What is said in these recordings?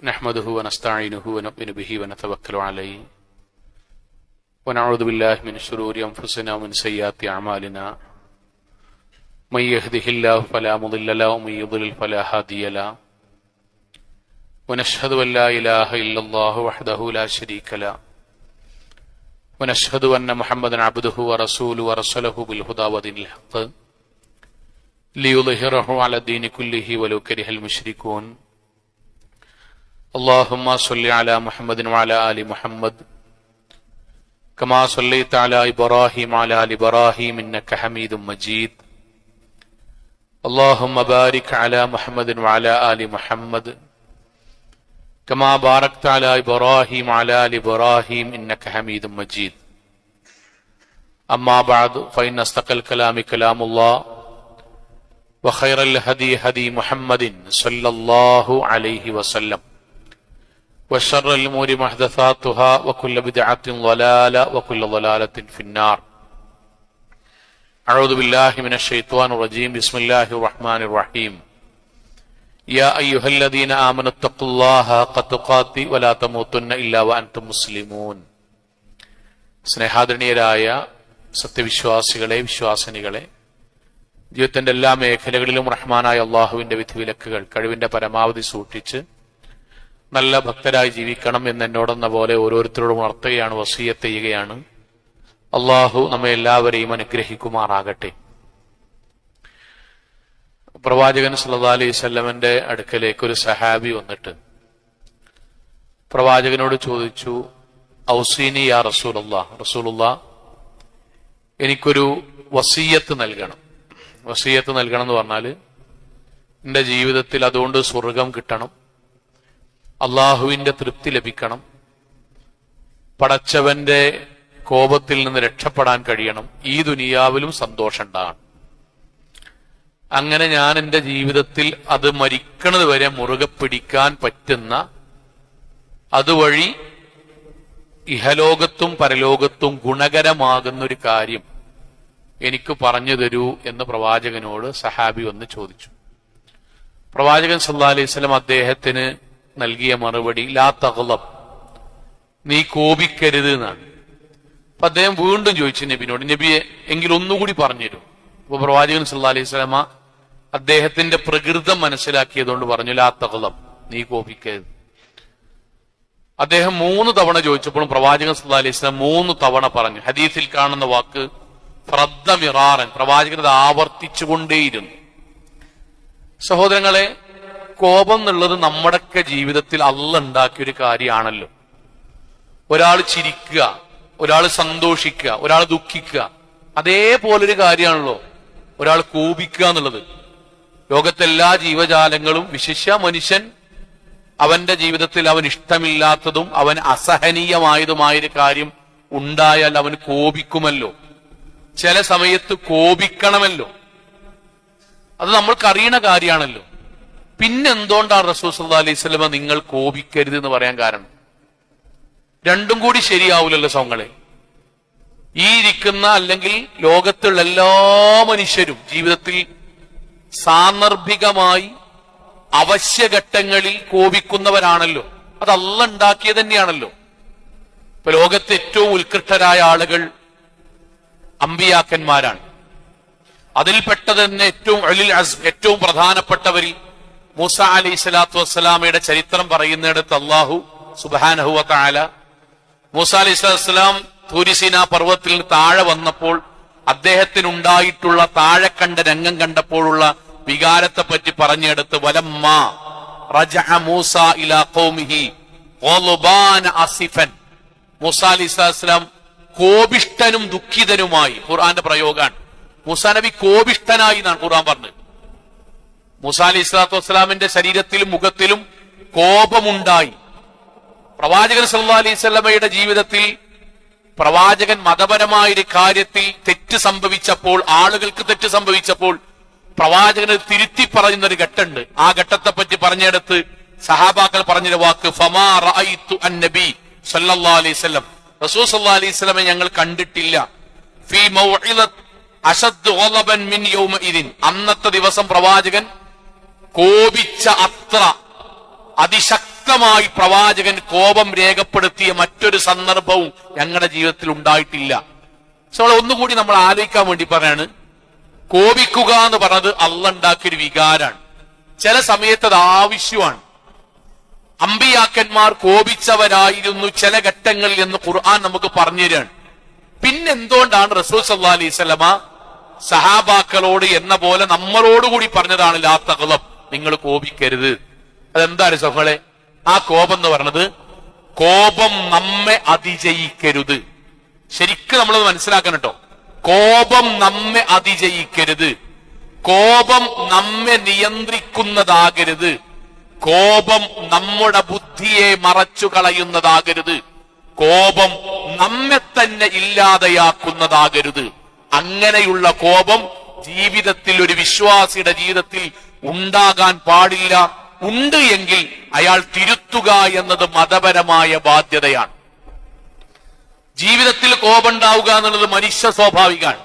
نحمده ونستعينه ونؤمن به ونتوكل عليه ونعوذ بالله من شرور أنفسنا ومن سيئات أعمالنا من يهده الله فلا مضل له ومن يضلل فلا هادي له ونشهد أن لا إله إلا الله وحده لا شريك له ونشهد أن محمدا عبده ورسوله ورسله بالهدى ودين الحق ليظهره على الدين كله ولو كره المشركون اللهم صل على محمد وعلى آل محمد كما صليت على إبراهيم وعلى آل إبراهيم إنك حميد مجيد اللهم بارك على محمد وعلى آل محمد كما باركت على إبراهيم وعلى آل إبراهيم إنك حميد مجيد أما بعد فإن أصدق الكلام كلام الله وخير الهدي هدي محمد صلى الله عليه وسلم وشر الأمور محدثاتها وكل بدعة ضلالة وكل ضلالة في النار أعوذ بالله من الشيطان الرجيم بسم الله الرحمن الرحيم يا أيها الذين آمنوا اتقوا الله حق تقاته ولا تموتن إلا وأنتم مسلمون സ്നേഹാദരണീയരായ സത്യവിശ്വാസികളെ വിശ്വാസിനികളെ, ജീവിതത്തിന്റെ എല്ലാ മേഖലകളിലും റഹ്മാനായ അള്ളാഹുവിന്റെ വിധിവിലക്കുകൾ കഴിവിന്റെ പരമാവധി സൂക്ഷിച്ച് നല്ല ഭക്തരായി ജീവിക്കണം എന്നോടെന്ന പോലെ ഓരോരുത്തരോടും ഉണർത്തുകയാണ്, വസിയ്യത്ത് ചെയ്യുകയാണ്. അള്ളാഹു നമ്മെ എല്ലാവരെയും അനുഗ്രഹിക്കുമാറാകട്ടെ. പ്രവാചകൻ സല്ലല്ലാഹു അലൈഹി വസല്ലമയുടെ അടുക്കലേക്ക് ഒരു സഹാബി വന്നിട്ട് പ്രവാചകനോട് ചോദിച്ചു, ഔസീനി യാ റസൂലുള്ളാഹ്, റസൂലുള്ളാഹ് എനിക്കൊരു വസിയ്യത്ത് നൽകണം. വസിയ്യത്ത് നൽകണം എന്ന് പറഞ്ഞാൽ എന്റെ ജീവിതത്തിൽ അതുകൊണ്ട് സ്വർഗം കിട്ടണം, അള്ളാഹുവിന്റെ തൃപ്തി ലഭിക്കണം, പടച്ചവന്റെ കോപത്തിൽ നിന്ന് രക്ഷപ്പെടാൻ കഴിയണം, ഈ ദുനിയാവിലും സന്തോഷം ഉണ്ടാകണം. അങ്ങനെ ഞാൻ എന്റെ ജീവിതത്തിൽ അത് മരിക്കണത് വരെ മുറുകെ പിടിക്കാൻ പറ്റുന്ന, അതുവഴി ഇഹലോകത്തും പരലോകത്തും ഗുണകരമാകുന്ന ഒരു കാര്യം എനിക്ക് പറഞ്ഞു തരൂ എന്ന് പ്രവാചകനോട് സഹാബി വന്ന് ചോദിച്ചു. പ്രവാചകൻ സല്ലല്ലാഹു അലൈഹി വസല്ലം അദ്ദേഹത്തിന് നൽകിയ മറുപടി ലാ തഗ്ളബ്, നീ കോപിക്കരുത് എന്നാണ്. അപ്പൊ അദ്ദേഹം വീണ്ടും ചോദിച്ചു നബിനോട്, നബിയെ എങ്കിലും ഒന്നുകൂടി പറഞ്ഞു തരും. അപ്പൊ പ്രവാചകൻ സല്ലല്ലാഹു അലൈഹി വസല്ലമ അദ്ദേഹത്തിന്റെ പ്രകൃതം മനസ്സിലാക്കിയതുകൊണ്ട് പറഞ്ഞു ലാ തഗ്ളബ്, നീ കോപിക്കരുത്. അദ്ദേഹം 3 തവണ ചോദിച്ചപ്പോഴും പ്രവാചകൻ സല്ലല്ലാഹു അലൈഹി വസല്ലം 3 തവണ പറഞ്ഞു. ഹദീസിൽ കാണുന്ന വാക്ക് ഫറദ്ദ മിറാറൻ, പ്രവാചകൻ അത് ആവർത്തിച്ചുകൊണ്ടേയിരുന്നു. സഹോദരങ്ങളെ, കോപം എന്നുള്ളത് നമ്മുടെയൊക്കെ ജീവിതത്തിൽ അള്ളാഹ് ഉണ്ടാക്കിയ ഒരു കാര്യമാണല്ലോ. ഒരാൾ ചിരിക്കുക, ഒരാൾ സന്തോഷിക്കുക, ഒരാൾ ദുഃഖിക്കുക, അതേപോലൊരു കാര്യമാണല്ലോ ഒരാൾ കോപിക്കുക എന്നുള്ളത്. ലോകത്തെല്ലാ ജീവജാലങ്ങളും വിശിഷ്യ മനുഷ്യൻ അവന്റെ ജീവിതത്തിൽ അവൻ ഇഷ്ടമില്ലാത്തതും അവൻ അസഹനീയമായതുമായൊരു കാര്യം ഉണ്ടായാൽ അവൻ കോപിക്കുമല്ലോ. ചില സമയത്ത് കോപിക്കണമല്ലോ, അത് നമ്മൾക്കറിയണ കാര്യമാണല്ലോ. പിന്നെന്തുകൊണ്ടാണ് റസൂൽ സല്ലല്ലാഹു അലൈഹി വസല്ലം നിങ്ങൾ കോപിക്കരുത് എന്ന് പറയാൻ കാരണം? രണ്ടും കൂടി ശരിയാവൂലല്ലോ സോങ്ങളെ. ഈ ഇരിക്കുന്ന അല്ലെങ്കിൽ ലോകത്തുള്ള എല്ലാ മനുഷ്യരും ജീവിതത്തിൽ സാന്ദർഭികമായി അവശ്യഘട്ടങ്ങളിൽ കോപിക്കുന്നവരാണല്ലോ. അത് അള്ളാഹ് ഉണ്ടാക്കിയത് തന്നെയാണല്ലോ. ഇപ്പൊ ലോകത്തെ ഏറ്റവും ഉത്കൃഷ്ടരായ ആളുകൾ അമ്പിയാക്കന്മാരാണ്. അതിൽപ്പെട്ടത് തന്നെ ഏറ്റവും പ്രധാനപ്പെട്ടവരിൽ മൂസ അലൈഹി സ്വലാത്തു വസ്സലാമയുടെ ചരിത്രം പറയുന്നിടത്ത് അള്ളാഹു സുബ്ഹാനഹു വ തആല മൂസ അലൈഹി സ്വലാത്തു വസ്സലാം തൂരിസീന പർവ്വതത്തിൽ താഴെ വന്നപ്പോൾ അദ്ദേഹത്തിനുണ്ടായിട്ടുള്ള താഴെ കണ്ട രംഗം കണ്ടപ്പോഴുള്ള വികാരത്തെ പറ്റി പറഞ്ഞെടുത്ത് വലമ്മാ റജഅ മൂസ ഇലാ ഖൗമിഹി ഗളബാന അസിഫൻ, മൂസ അലൈഹി സ്വലാത്തു വസ്സലാം കോപിഷ്ഠനും ദുഃഖിതനുമായി. ഖുർആന്റെ പ്രയോഗമാണ്. മൂസാ നബി കോപിഷ്ഠനായി എന്നാണ് ഖുർആൻ പറഞ്ഞത്. മൂസാ അലൈഹി സ്വലാത്തു വസ്സലാമിന്റെ ശരീരത്തിലും മുഖത്തിലും കോപമുണ്ടായി. പ്രവാചകൻ സല്ലല്ലാഹു അലൈഹി വസല്ലമയുടെ ജീവിതത്തിൽ പ്രവാചകൻ മതപരമായൊരു കാര്യത്തിൽ തെറ്റ് സംഭവിച്ചപ്പോൾ, ആളുകൾക്ക് തെറ്റ് സംഭവിച്ചപ്പോൾ പ്രവാചകന് തിരുത്തി പറയുന്നൊരു ഘട്ടമുണ്ട്. ആ ഘട്ടത്തെ പറ്റി പറഞ്ഞെടുത്ത് സഹാബാക്കൾ പറഞ്ഞൊരു വാക്ക് ഫമാ റഅയ്തു അന്നബി സല്ലല്ലാഹു അലൈഹി വസല്ലം, റസൂൽ സല്ലല്ലാഹു അലൈഹി വസല്ലമയെ ഞങ്ങൾ കണ്ടിട്ടില്ല ഫീ മൗഇദത്ത് അശദ്ദു ഗളബൻ മിൻ യൗമഇദിൻ, അന്നത്തെ ദിവസം പ്രവാചകൻ കോപിച്ച അത്ര അതിശക്തി ശക്തമായി പ്രവാചകൻ കോപം രേഖപ്പെടുത്തിയ മറ്റൊരു സന്ദർഭവും ഞങ്ങളുടെ ജീവിതത്തിൽ ഉണ്ടായിട്ടില്ല. പക്ഷെ ഒന്നുകൂടി നമ്മൾ ആലോചിക്കാൻ വേണ്ടി പറയാണ്, കോപിക്കുക എന്ന് പറഞ്ഞത് അള്ളാഹ് ഉണ്ടാക്കിയൊരു വികാരാണ്. ചില സമയത്ത് അത് ആവശ്യമാണ്. അമ്പിയാക്കന്മാർ കോപിച്ചവരായിരുന്നു ചില ഘട്ടങ്ങളിൽ എന്ന് ഖുർആൻ നമുക്ക് പറഞ്ഞു തരാണ്. പിന്നെന്തുകൊണ്ടാണ് റസൂൽ സല്ലല്ലാഹു അലൈഹി വസല്ലമ സഹാബാക്കളോട് എന്ന പോലെ നമ്മളോടുകൂടി പറഞ്ഞതാണ് ലാ തഗ്ളബ്, നിങ്ങൾ കോപിക്കരുത്? അതെന്താണ് സഹോദരങ്ങളെ? ആ കോപം എന്ന് പറഞ്ഞത് കോപം നമ്മെ അതിജയിക്കരുത്. ശരിക്കും നമ്മളത് മനസ്സിലാക്കണം കേട്ടോ. കോപം നമ്മെ അതിജയിക്കരുത്, കോപം നമ്മെ നിയന്ത്രിക്കുന്നതാകരുത്, കോപം നമ്മുടെ ബുദ്ധിയെ മറച്ചു കളയുന്നതാകരുത്, കോപം നമ്മെ തന്നെ ഇല്ലാതെയാക്കുന്നതാകരുത്. അങ്ങനെയുള്ള കോപം ജീവിതത്തിൽ, ഒരു വിശ്വാസിയുടെ ജീവിതത്തിൽ ഉണ്ടാകാൻ പാടില്ല. ഉണ്ട് എങ്കിൽ അയാൾ തിരുത്തുക എന്നത് മതപരമായ ബാധ്യതയാണ്. ജീവിതത്തിൽ കോപം ഉണ്ടാവുക എന്നുള്ളത് മനുഷ്യ സ്വാഭാവികമാണ്.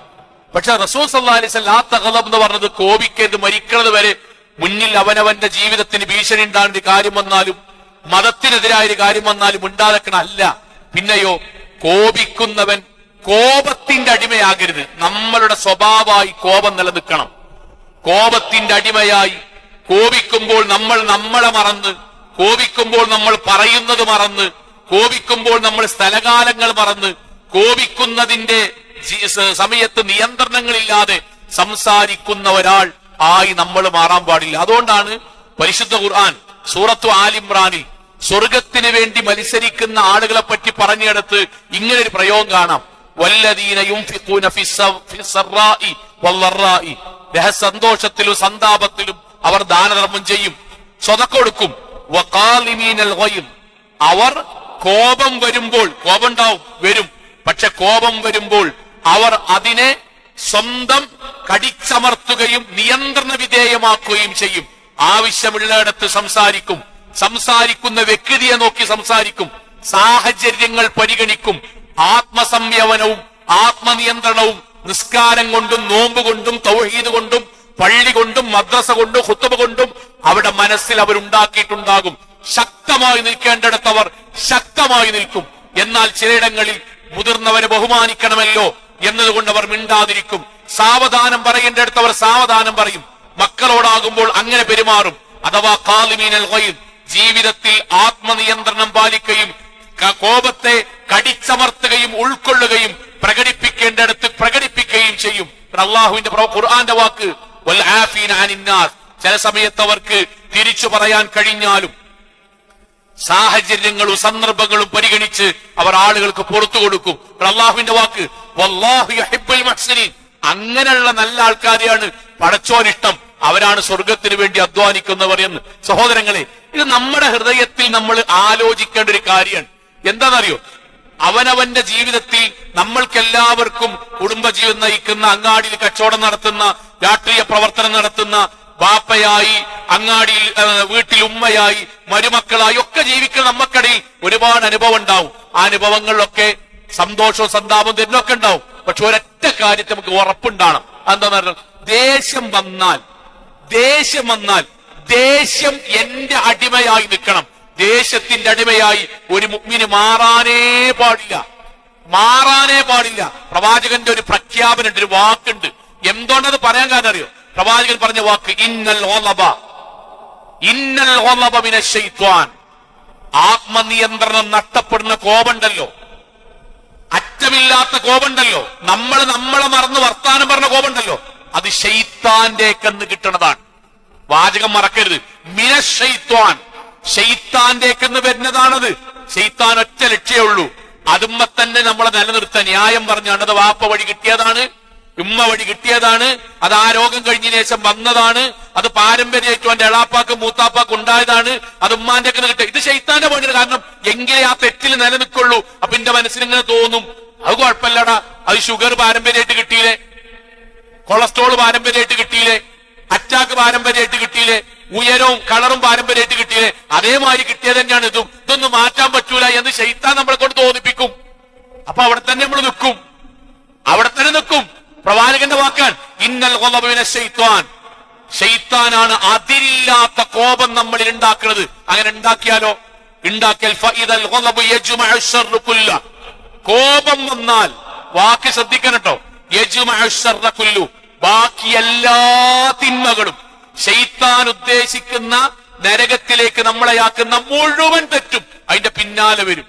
പക്ഷെ റസൂൽ സല്ലല്ലാഹു അലൈഹി വസല്ലം ലാ തഗ്ളബ് എന്ന് പറഞ്ഞത് കോപിക്കരുത്, മരിക്കുന്നത് വരെ. മുന്നിൽ അവനവന്റെ ജീവിതത്തിന് ഭീഷണി ഉണ്ടാകേണ്ട കാര്യം വന്നാലും മതത്തിനെതിരായ ഒരു കാര്യം വന്നാലും ഉണ്ടാകണം അല്ല. പിന്നെയോ കോപിക്കുന്നവൻ കോപത്തിന്റെ അടിമയാകരുത്. നമ്മളുടെ സ്വഭാവമായി കോപം നിലനിൽക്കണം. കോപത്തിന്റെ അടിമയായി കോപിക്കുമ്പോൾ നമ്മൾ നമ്മളെ മറന്ന്, കോപിക്കുമ്പോൾ നമ്മൾ പറയുന്നത് മറന്ന്, കോപിക്കുമ്പോൾ നമ്മൾ സ്ഥലകാലങ്ങൾ മറന്ന്, കോപിക്കുന്നതിന്റെ സമയത്ത് നിയന്ത്രണങ്ങളില്ലാതെ സംസാരിക്കുന്ന ഒരാൾ ആയി നമ്മൾ മാറാൻ പാടില്ല. അതുകൊണ്ടാണ് പരിശുദ്ധ ഖുർആൻ സൂറത്തു ആലിമ്രാനിൽ സ്വർഗത്തിന് വേണ്ടി മത്സരിക്കുന്ന ആളുകളെ പറ്റി പറഞ്ഞെടുത്ത് ഇങ്ങനൊരു പ്രയോഗം കാണാം. വല്ലദീന യുൻഫിഖൂന ഫിസ്സറാഇ വല്ലറാഇ, സന്തോഷത്തിലും സന്താപത്തിലും അവർ ദാനധർമ്മം ചെയ്യും, സ്വതക്ക കൊടുക്കും. വഖാലിമീനൽ ഗൈം, അവർ കോപം വരുമ്പോൾ, കോപം ഉണ്ടാവും, വരും, പക്ഷെ കോപം വരുമ്പോൾ അവർ അതിനെ സ്വന്തം കടിച്ചമർത്തുകയും നിയന്ത്രണ വിധേയമാക്കുകയും ചെയ്യും. ആവശ്യമുള്ളിടത്ത് സംസാരിക്കും, സംസാരിക്കുന്ന വ്യക്തിയെ നോക്കി സംസാരിക്കും, സാഹചര്യങ്ങൾ പരിഗണിക്കും. ആത്മസംയമനവും ആത്മനിയന്ത്രണവും നിസ്കാരം കൊണ്ടും നോമ്പ് കൊണ്ടും തൗഹീദ് കൊണ്ടും പള്ളി കൊണ്ടും മദ്രസ കൊണ്ടും ഖുത്ബ കൊണ്ടും അവിടെ മനസ്സിൽ അവരുണ്ടാക്കിയിട്ടുണ്ടാകും. ശക്തമായി നിൽക്കേണ്ടിടത്ത് അവർ ശക്തമായി നിൽക്കും. എന്നാൽ ചിലയിടങ്ങളിൽ മുതിർന്നവരെ ബഹുമാനിക്കണമല്ലോ എന്നതുകൊണ്ട് അവർ മിണ്ടാതിരിക്കും. സാവധാനം പറയേണ്ടിടത്ത് അവർ സാവധാനം പറയും. മക്കളോടാകുമ്പോൾ അങ്ങനെ പെരുമാറും. അഥവാ ഖാലിമീനൽ ഗൈം, ജീവിതത്തിൽ ആത്മനിയന്ത്രണം പാലിക്കുകയും കോപത്തെ കടിച്ചമർത്തുകയും ഉൾക്കൊള്ളുകയും പ്രകടിപ്പിക്കേണ്ടിടത്ത് പ്രകടിപ്പിക്കുകയും ചെയ്യും. അള്ളാഹുവിന്റെ ഖുർആന്റെ വാക്ക് വൽ ആഫീന അനിന്നാസ്, ചില സമയത്ത് അവർക്ക് തിരിച്ചു പറയാൻ കഴിഞ്ഞാലും സാഹചര്യങ്ങളും സന്ദർഭങ്ങളും പരിഗണിച്ച് അവർ ആളുകൾക്ക് പുറത്തു കൊടുക്കും. അള്ളാഹുവിന്റെ വാക്ക് വല്ലാഹു യുഹിബ്ബുൽ മുഹ്സിനീൻ, അങ്ങനെയുള്ള നല്ല ആൾക്കാരെയാണ് പടച്ചോനിഷ്ടം, അവരാണ് സ്വർഗത്തിന് വേണ്ടി അധ്വാനിക്കുന്നവർ എന്ന്. സഹോദരങ്ങളെ, ഇത് നമ്മുടെ ഹൃദയത്തിൽ നമ്മൾ ആലോചിക്കേണ്ട ഒരു കാര്യമാണ്. എന്താണെന്നറിയോ? അവനവന്റെ ജീവിതത്തിൽ നമ്മൾക്കെല്ലാവർക്കും കുടുംബജീവിതം നയിക്കുന്ന, അങ്ങാടിയിൽ കച്ചവടം നടത്തുന്ന, രാഷ്ട്രീയ പ്രവർത്തനം നടത്തുന്ന, ബാപ്പയായി അങ്ങാടിയിൽ വീട്ടിൽ ഉമ്മയായി മരുമക്കളായി ഒക്കെ ജീവിക്കുന്ന നമ്മക്കിടയിൽ ഒരുപാട് അനുഭവം ഉണ്ടാവും. ആ അനുഭവങ്ങളിലൊക്കെ സന്തോഷവും സന്താപവും തരുന്നൊക്കെ ഉണ്ടാവും. പക്ഷെ ഒരൊറ്റ കാര്യത്തിൽ നമുക്ക് ഉറപ്പുണ്ടാകണം. എന്താന്ന് പറഞ്ഞാൽ ദേഷ്യം വന്നാൽ ദേഷ്യം എന്റെ അടിമയായി നിൽക്കണം. ദേഷ്യത്തിന്റെ അടിമയായി ഒരു മുഅ്മിന് മാറാനേ പാടില്ല. പ്രവാചകന്റെ ഒരു പ്രഖ്യാപനമുണ്ട്, ഒരു വാക്കുണ്ട്. എന്തുകൊണ്ടത് പറയാൻ കാരണം അറിയോ? പ്രവാചകൻ പറഞ്ഞ വാക്ക് ഇന്നൽ ഗളബ മിനശ് ശൈത്വാൻ. ആത്മനിയന്ത്രണം നഷ്ടപ്പെടുന്ന കോപമുണ്ടല്ലോ, അറ്റമില്ലാത്ത കോപമുണ്ടല്ലോ, നമ്മളെ മറന്ന് വർത്താനം പറഞ്ഞ കോപമുണ്ടല്ലോ, അത് ശൈത്താന്റെ കന്ന് കിട്ടുന്നതാണ്. വാചകം മറക്കരുത്. മിനശ് ശൈത്വാൻ, ശൈത്താന്റെ കന്ന് വരുന്നതാണത്. ശൈത്താൻ ഒറ്റ ലക്ഷ്യമേ ഉള്ളൂ, അതുമ്മ തന്നെ നമ്മളെ നിലനിർത്താൻ. ന്യായം പറഞ്ഞാണ്. അത് വാപ്പ വഴി കിട്ടിയതാണ്, ഉമ്മ വഴി കിട്ടിയതാണ്, അത് ആ രോഗം കഴിഞ്ഞ ശേഷം വന്നതാണ്, അത് പാരമ്പര്യമായിട്ടും എന്റെ എളാപ്പാക്ക് മൂത്താപ്പാക്ക് ഉണ്ടായതാണ്, അത് ഉമ്മാന്റെ ഒക്കെ കിട്ടുക. ഇത് ശൈത്താന്റെ പണിയാണ്. കാരണം എങ്കിലേ ആ തെറ്റിൽ നിലനിൽക്കുള്ളൂ. അപ്പൊ എന്റെ മനസ്സിനിങ്ങനെ തോന്നും, അത് കുഴപ്പമില്ലടാ, അത് ഷുഗർ പാരമ്പര്യമായിട്ട് കിട്ടിയില്ലേ, കൊളസ്ട്രോൾ പാരമ്പര്യമായിട്ട് കിട്ടിയില്ലേ, അറ്റാക്ക് പാരമ്പര്യമായിട്ട് കിട്ടിയില്ലേ, ഉയരവും കളറും പാരമ്പര്യമായിട്ട് കിട്ടിയില്ലേ, അതേമാതിരി കിട്ടിയത് തന്നെയാണ് ഇതും, ഇതൊന്നും മാറ്റാൻ പറ്റൂല എന്ന് ശൈത്താൻ നമ്മളെ കൊണ്ട് തോന്നിപ്പിക്കും. അപ്പൊ അവിടെ തന്നെ നമ്മൾ നിൽക്കും. പ്രവാചകന്റെ വാക്കാൻ ഇന്നൽ ഗളബ മിനശ് ശൈത്വാൻ. ശൈത്താനാണ് അതിരില്ലാത്ത കോപം നമ്മളിൽ ഉണ്ടാക്കുന്നത്. അങ്ങനെ ഉണ്ടാക്കിയാലോ ഉണ്ടാക്കിയാൽ ഫഇദൽ ഗളബു യജ്മഉ ശർറ കുല്ല. കോപം വന്നാൽ വാക്ക് ശ്രദ്ധിക്കണം കേട്ടോ. യജ്മഉ ശർറ കുല്ലു, ബാക്കി എല്ലാ തിന്മകളും ശൈത്താൻ ഉദ്ദേശിക്കുന്ന നരകത്തിലേക്ക് നമ്മളെയാക്കുന്ന മുഴുവൻ തെറ്റും അതിന്റെ പിന്നാലെ വരും.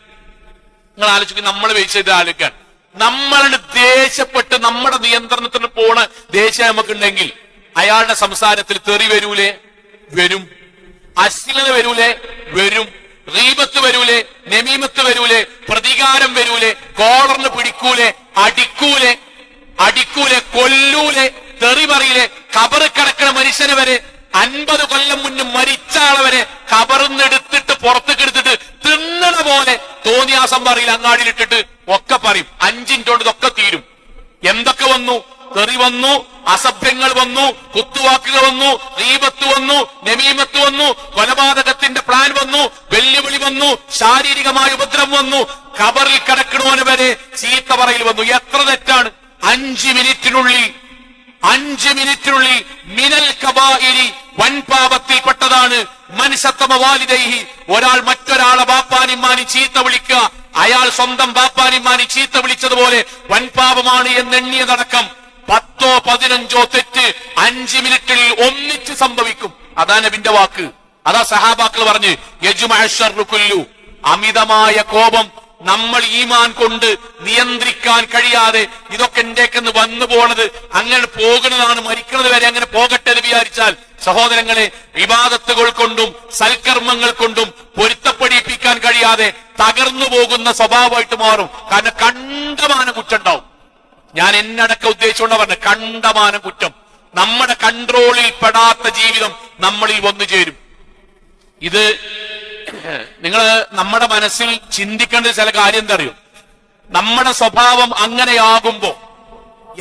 നിങ്ങൾ ആലോചിക്കും, നമ്മൾ വെച്ചത് ആലോചിക്കാൻ, നമ്മളാണ് ദേഷ്യപ്പെട്ട് നമ്മുടെ നിയന്ത്രണത്തിന് പോണ ദേഷ്യം നമുക്കുണ്ടെങ്കിൽ അയാളുടെ സംസാരത്തിൽ തെറി വരൂലേ? വരും. അശ്ലീലത വരൂലേ? വരും. ഗീബത്ത് വരൂലേ? നമീമത്ത് വരൂലേ? പ്രതികാരം വരൂലേ? കോളറിന് പിടിക്കൂലേ? അടിക്കൂലേ? കൊല്ലൂലേ? തെറി പറയില്ലേ? കബറ് കിടക്കുന്ന മനുഷ്യനെ വരെ 50 കൊല്ലം മുന്നേ മരിച്ച ആളെ വരെ കബറിന്ന് എടുത്തിട്ട് പുറത്തേക്ക് എടുത്തിട്ട് തിന്നണ പോലെ തോന്നിയാസം പറയില്ല, അങ്ങാടിയിലിട്ടിട്ട് ഒക്കെ പറയും. 5 മിനിറ്റ് കൊണ്ട് ഇതൊക്കെ തീരും. എന്തൊക്കെ വന്നു? തെറി വന്നു, അസഭ്യങ്ങൾ വന്നു, കുത്തുവാക്കുകൾ വന്നു, ഗീബത്ത് വന്നു, നമീമത്ത് വന്നു, കൊലപാതകത്തിന്റെ പ്ലാൻ വന്നു, വെല്ലുവിളി വന്നു, ശാരീരികമായ ഉപദ്രവം വന്നു, കബറിൽ കിടക്കണോന് വരെ ചീത്ത പറയിൽ വന്നു. എത്ര തെറ്റാണ്! 5 മിനിറ്റിനുള്ളിൽ മിനൽ കബായിരി, വൻപാപത്തിൽപ്പെട്ടതാണ് മൻസത്തമ വാലിദൈഹി, ഒരാൾ മറ്റൊരാളെ ബാപ്പാനിമാനി ചീത്ത വിളിക്കുക, അയാൾ സ്വന്തം ബാപ്പാനിമാനി ചീത്ത വിളിച്ചതുപോലെ വൻപാപമാണ് എന്നെണ്ണിയതടക്കം 10ഓ 15ഓ തെറ്റ് 5 മിനിറ്റിൽ ഒന്നിച്ച് സംഭവിക്കും. അതാ നബിന്റെ വാക്ക്. അതാ സഹാബാക്കൾ പറഞ്ഞ് യജ്മഉ ശർറു കുല്ലു. അമിതമായ കോപം നമ്മൾ ഈമാൻ കൊണ്ട് നിയന്ത്രിക്കാൻ കഴിയാതെ ഇതൊക്കെ എന്റെക്കെന്ന് വന്നു പോണത്, അങ്ങനെ പോകുന്നതാണ്, മരിക്കുന്നത് വരെ അങ്ങനെ പോകട്ടെ എന്ന് വിചാരിച്ചാൽ സഹോദരങ്ങളെ, ഇബാദത്തുകൾ കൊണ്ടും സൽക്കർമ്മങ്ങൾ കൊണ്ടും പൊരുത്തപ്പെടിപ്പിക്കാൻ കഴിയാതെ തകർന്നു പോകുന്ന സ്വഭാവമായിട്ട് മാറും. കാരണം കണ്ടമാനം കുറ്റം ഉണ്ടാവും. ഞാൻ എന്നടക്കം ഉദ്ദേശിച്ചുകൊണ്ട് പറഞ്ഞ കണ്ടമാനം കുറ്റം. നമ്മുടെ കൺട്രോളിൽ പെടാത്ത ജീവിതം നമ്മളിൽ വന്നു ചേരും. ഇത് നിങ്ങൾ നമ്മുടെ മനസ്സിൽ ചിന്തിക്കേണ്ട ചില കാര്യം എന്താ അറിയോ? നമ്മുടെ സ്വഭാവം അങ്ങനെയാകുമ്പോ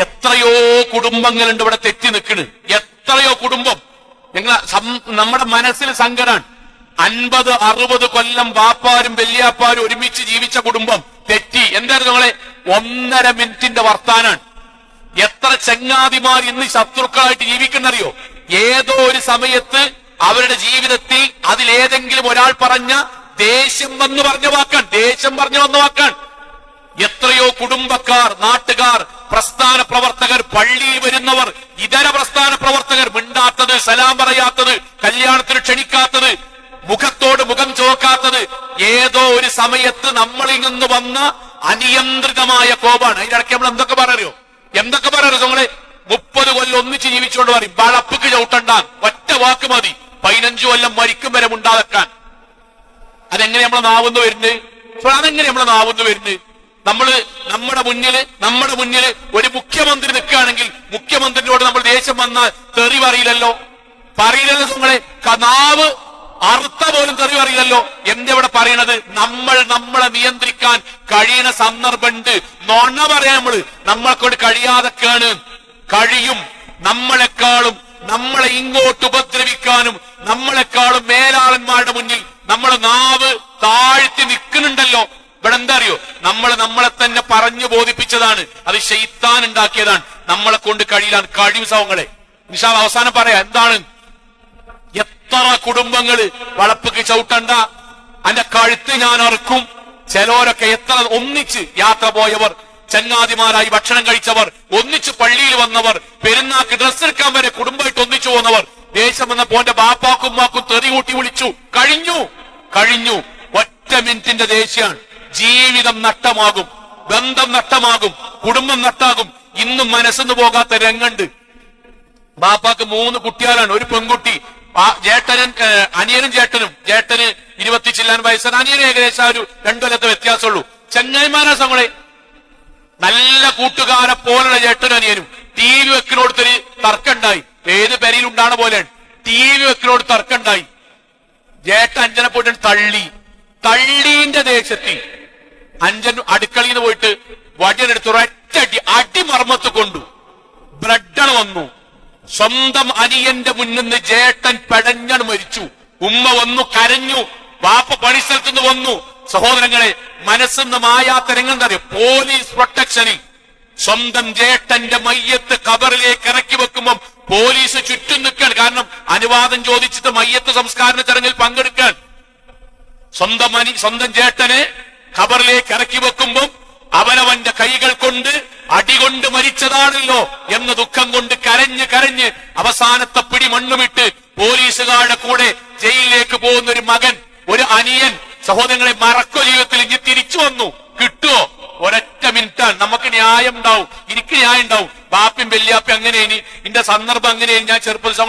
എത്രയോ കുടുംബങ്ങളുണ്ട് ഇവിടെ തെറ്റി നിൽക്കണ്. എത്രയോ കുടുംബം നമ്മുടെ മനസ്സിൽ സങ്കടാണ്. 50-60 കൊല്ലം വാപ്പാരും വല്യാപ്പാരും ഒരുമിച്ച് ജീവിച്ച കുടുംബം തെറ്റി. എന്തായിരുന്നു നിങ്ങളെ? 1.5 മിനിറ്റിന്റെ വർത്താനാണ്. എത്ര ചങ്ങാതിമാർ ഇന്ന് ശത്രുക്കളായിട്ട് ജീവിക്കുന്നറിയോ? ഏതോ ഒരു സമയത്ത് അവരുടെ ജീവിതത്തിൽ അതിലേതെങ്കിലും ഒരാൾ പറഞ്ഞ ദേഷ്യം വന്നു പറഞ്ഞ വാക്കാൻ എത്രയോ കുടുംബക്കാർ, നാട്ടുകാർ, പ്രസ്ഥാന പ്രവർത്തകർ, പള്ളിയിൽ വരുന്നവർ, ഇതര പ്രസ്ഥാന പ്രവർത്തകർ, മിണ്ടാത്തത്, സലാം പറയാത്തത്, കല്യാണത്തിന് ക്ഷണിക്കാത്തത്, മുഖത്തോട് മുഖം ചോക്കാത്തത്, ഏതോ ഒരു സമയത്ത് നമ്മളിൽ നിന്ന് വന്ന അനിയന്ത്രിതമായ കോപാണ്. അതിനിടയ്ക്ക് നമ്മൾ എന്തൊക്കെ പറയോ നിങ്ങളെ? 30 കൊല്ലം ഒന്നിച്ച് ജീവിച്ചുകൊണ്ട് പറയും വളപ്പിക്ക് ചവിട്ടണ്ടാൻ, ഒറ്റ വാക്ക് മതി 15 കൊല്ലം മരിക്കും വരെ ഉണ്ടാക്കാൻ. അതെങ്ങനെ നമ്മളെ നാവുന്നു വരുന്നത്? നമ്മുടെ മുന്നില് ഒരു മുഖ്യമന്ത്രി നിൽക്കുകയാണെങ്കിൽ മുഖ്യമന്ത്രിയോട് നമ്മൾ ദേഷ്യം വന്നാൽ തെറി പറയില്ലല്ലോ നിങ്ങളെ. നാവ് അർത്ഥ പോലും തെറി പറയില്ലല്ലോ. എന്തെവിടെ പറയണത്? നമ്മളെ നിയന്ത്രിക്കാൻ കഴിയുന്ന സന്ദർഭമുണ്ട്. നൊണ പറയാൻ നമ്മളെക്കൊണ്ട് കഴിയാതൊക്കെയാണ്. കഴിയും. നമ്മളെ ഇങ്ങോട്ട് ഉപദ്രവിക്കാനും നമ്മളെക്കാളും മേലാളന്മാരുടെ മുന്നിൽ നമ്മളെ നാവ് താഴ്ത്തി നിൽക്കുന്നുണ്ടല്ലോ. ഇവിടെ എന്താ അറിയോ? നമ്മളെ തന്നെ പറഞ്ഞു ബോധിപ്പിച്ചതാണ്. അത് ശൈത്താൻ ഉണ്ടാക്കിയതാണ്. നമ്മളെ കൊണ്ട് കഴിയും സൗങ്ങളെ. നിഷാ അവസാനം പറയാ എന്താണ്? എത്ര കുടുംബങ്ങള് വളപ്പിക്ക് ചവിട്ടണ്ട, അന്റെ കഴുത്ത് ഞാൻ അറുക്കും. ചിലവരൊക്കെ എത്ര ഒന്നിച്ച് യാത്ര പോയവർ, ചങ്ങാതിമാരായി ഭക്ഷണം കഴിച്ചവർ, ഒന്നിച്ച് പള്ളിയിൽ വന്നവർ, പെരുന്നാക്ക് ഡ്രസ് എടുക്കാൻ വരെ കുടുംബമായിട്ട് ഒന്നിച്ചു പോകുന്നവർ, ദേശം വന്ന പോന്റെ ബാപ്പാക്കും ഉമ്മാക്കും തെറി കൂട്ടി വിളിച്ചു. കഴിഞ്ഞു. ഒറ്റ മിനിറ്റിന്റെ ദേഷ്യാണ്. ജീവിതം നഷ്ടമാകും, ബന്ധം നഷ്ടമാകും, കുടുംബം നഷ്ടാകും. ഇന്നും മനസ്സെന്ന് പോകാത്ത രംഗണ്ട്. ബാപ്പാക്ക് 3 കുട്ടികളാണ്, ഒരു പെൺകുട്ടി. അനിയനും ചേട്ടന് 20 ചില്ലാൻ വയസ്സാണ്. അനിയന് ഏകദേശം ഒരു 2 കൊല്ലത്തെ വ്യത്യാസമുള്ളൂ. ചെങ്ങായിമാരാ നമ്മളെ നല്ല കൂട്ടുകാരെ പോലുള്ള ചേട്ടനും അനിയനും. TV വെക്കിനോടത്തൊരു തർക്കമുണ്ടായി. ഏത് പെരയിലുണ്ടാണ് പോലെയാണ്. TV വെക്കിനോട് തർക്കമുണ്ടായി. ചേട്ടൻ അഞ്ജനെ പോയിട്ട് തള്ളീന്റെ ദേശത്തിൽ അഞ്ജൻ അടുക്കളയിൽ നിന്ന് പോയിട്ട് വടിയെടുത്ത് ഒരൊറ്റ അടിമർമ്മത്ത് കൊണ്ടു. ബ്രെഡാണ് വന്നു. സ്വന്തം അനിയന്റെ മുന്നിൽ നിന്ന് ചേട്ടൻ പെടഞ്ഞാണ് മരിച്ചു. ഉമ്മ വന്നു, കരഞ്ഞു. വാപ്പ പണിസ്ഥലത്തുനിന്ന് വന്നു. സഹോദരങ്ങളെ, മനസ്സെന്ന് മായാത്ത രംഗം അറിയോ? പോലീസ് പ്രൊട്ടക്ഷനിൽ സ്വന്തം ചേട്ടന്റെ മയ്യത്ത് ഖബറിലേക്ക് ഇറക്കി വെക്കുമ്പം പോലീസ് ചുറ്റും നിൽക്കാൻ. കാരണം അനുവാദം ചോദിച്ചിട്ട് മയ്യത്ത് സംസ്കാര ചടങ്ങിൽ പങ്കെടുക്കാൻ സ്വന്തം ചേട്ടനെ ഖബറിലേക്ക് ഇറക്കി വെക്കുമ്പോൾ അവനവന്റെ കൈകൾ കൊണ്ട് അടികൊണ്ട് മരിച്ചതാണല്ലോ എന്ന ദുഃഖം കൊണ്ട് കരഞ്ഞ് അവസാനത്തെ പിടി മണ്ണുമിട്ട് പോലീസുകാരുടെ കൂടെ ജയിലിലേക്ക് പോകുന്ന ഒരു മകൻ, ഒരു അനിയൻ, സഹോദരങ്ങളെ മറക്കോ ജീവിതത്തിൽ ഇനി തിരിച്ചു വന്നു കിട്ടുമോ? ഒരൊറ്റ മിനിറ്റാണ്. നമുക്ക് ന്യായം ഉണ്ടാവും, എനിക്ക് ന്യായം ഉണ്ടാവും. ബാപ്പിയും വല്യാപ്പയും അങ്ങനെയാണ്, എന്റെ സന്ദർഭം അങ്ങനെയാണ്. ഞാൻ ചെറുപ്പത്തിൽ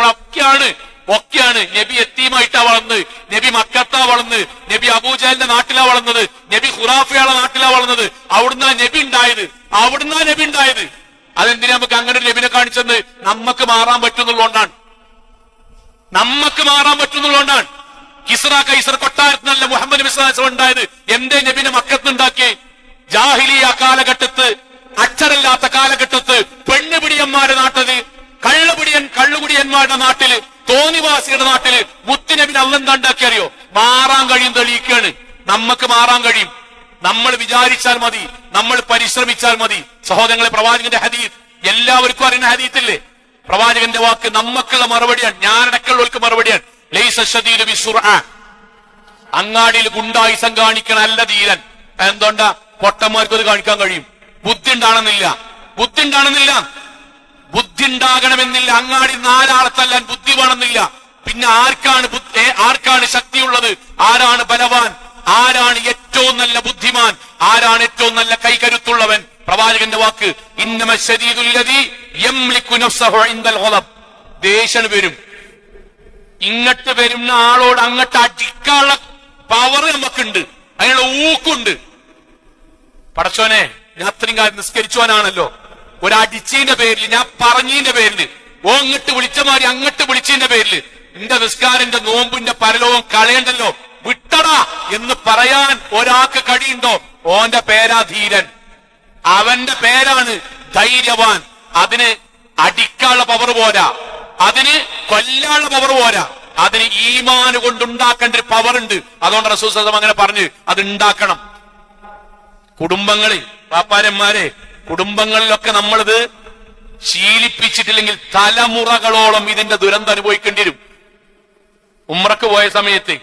ഒക്കെയാണ്. നബി യത്തീമായിട്ടാ വളർന്നത്, നബി മക്കത്താ വളർന്നത്, നബി അബൂജഹലിന്റെ നാട്ടിലാ വളർന്നത്, നബി ഖുറാഫയുടെ നാട്ടിലാ വളർന്നത്. അവിടുന്ന് നബി ഉണ്ടായത്. അതെന്തിനാ നമുക്ക് അങ്ങനെ ഒരു നബിനെ കാണിച്ചെന്ന്? നമുക്ക് മാറാൻ പറ്റുന്നുള്ളതുകൊണ്ടാണ്. കിസ്റ കൈസർ കൊട്ടാരത്തിനല്ല മുഹമ്മദ് നബി സ്വല്ലല്ലാഹു അലൈഹി വസല്ലം ഉണ്ടായത്. എന്തേ നബിനെ മക്കത്തുണ്ടാക്കി? ജാഹിലിയ കാലഘട്ടത്ത്, അക്ഷരമില്ലാത്ത കാലഘട്ടത്ത്, പെണ്ണുപിടിയന്മാരുടെ നാട്ടില്, കള്ളുകുടിയന്മാരുടെ നാട്ടില്, തോന്നിവാസിയുടെ നാട്ടില് മുത്തുനബിനെ അള്ളെന്താ ഉണ്ടാക്കി അറിയോ? മാറാൻ കഴിയും, തെളിയിക്കാണ്. നമുക്ക് മാറാൻ കഴിയും. നമ്മൾ വിചാരിച്ചാൽ മതി, നമ്മൾ പരിശ്രമിച്ചാൽ മതി. സഹോദരങ്ങളെ, പ്രവാചകന്റെ ഹദീസ് എല്ലാവർക്കും അറിയുന്ന ഹദീസില്ലേ? പ്രവാചകന്റെ വാക്ക് നമുക്കുള്ള മറുപടിയാണ്, ഞാനടക്കമുള്ളവർക്ക് മറുപടിയാണ്. ലൈസ ശദീദു ബിസ്സുർഅ, അങ്ങാടിയിൽ ഗുണ്ടായിസം കാണിക്കണ അല്ല ധീരൻ. എന്തുകൊണ്ടാ? പൊട്ടന്മാർക്ക് അത് കാണിക്കാൻ കഴിയും. ബുദ്ധി ഉണ്ടാകണമെന്നില്ല. അങ്ങാടി 4 ആളെ തല്ലാൻ ബുദ്ധി വേണമെന്നില്ല. പിന്നെ ആർക്കാണ് ശക്തിയുള്ളത്? ആരാണ് ബലവാൻ? ആരാണ് ഏറ്റവും നല്ല ബുദ്ധിമാൻ? ആരാണ് ഏറ്റവും നല്ല കൈകരുത്തുള്ളവൻ? പ്രവാചകന്റെ വാക്ക്, ഇന്നമ ശദീദുൽ ലദീ യംലികു നഫ്സഹു ഇൻദൽ ഗളബ്. ദേഷ്യം വരും, ഇങ്ങോട്ട് വരുന്ന ആളോട് അങ്ങോട്ട് അടിക്കാനുള്ള പവർ നമുക്കുണ്ട്, അതിനുള്ള ഊക്കുണ്ട്. പടച്ചോനെ, ഞാൻ അത്രയും കാര്യം നിസ്കരിച്ചവനാണല്ലോ, ഒരടിച്ചതിന്റെ പേരിൽ, ഞാൻ പറഞ്ഞതിന്റെ പേരിൽ, അങ്ങോട്ട് വിളിച്ച മാതിരി അങ്ങോട്ട് വിളിച്ചതിന്റെ പേരിൽ എന്റെ നിസ്കാരന്റെ നോമ്പിന്റെ പരലോകം കളയണ്ടല്ലോ, വിട്ടടാ എന്ന് പറയാൻ ഒരാൾക്ക് കഴിയുണ്ടോ? ഓന്റെ പേരാ ധീരൻ, അവന്റെ പേരാണ് ധൈര്യവാൻ. അതിന് അടിക്കാനുള്ള പവർ പോരാ, അതിന് കൊല്ലാനുള്ള പവർ പോരാ, അതിന് ഈമാന് കൊണ്ടുണ്ടാക്കേണ്ട ഒരു പവർ ഉണ്ട്. അതുകൊണ്ട് റസൂൽ സല്ലല്ലാഹു അലൈഹി വസല്ലം അങ്ങനെ പറഞ്ഞു, അത് ഉണ്ടാക്കണം. കുടുംബങ്ങളിൽ, പാപ്പാരന്മാരെ, കുടുംബങ്ങളിലൊക്കെ നമ്മളിത് ശീലിപ്പിച്ചിട്ടില്ലെങ്കിൽ തലമുറകളോളം ഇതിന്റെ ദുരന്തം അനുഭവിക്കേണ്ടി വരും. ഉംറക്ക് പോയ സമയത്ത്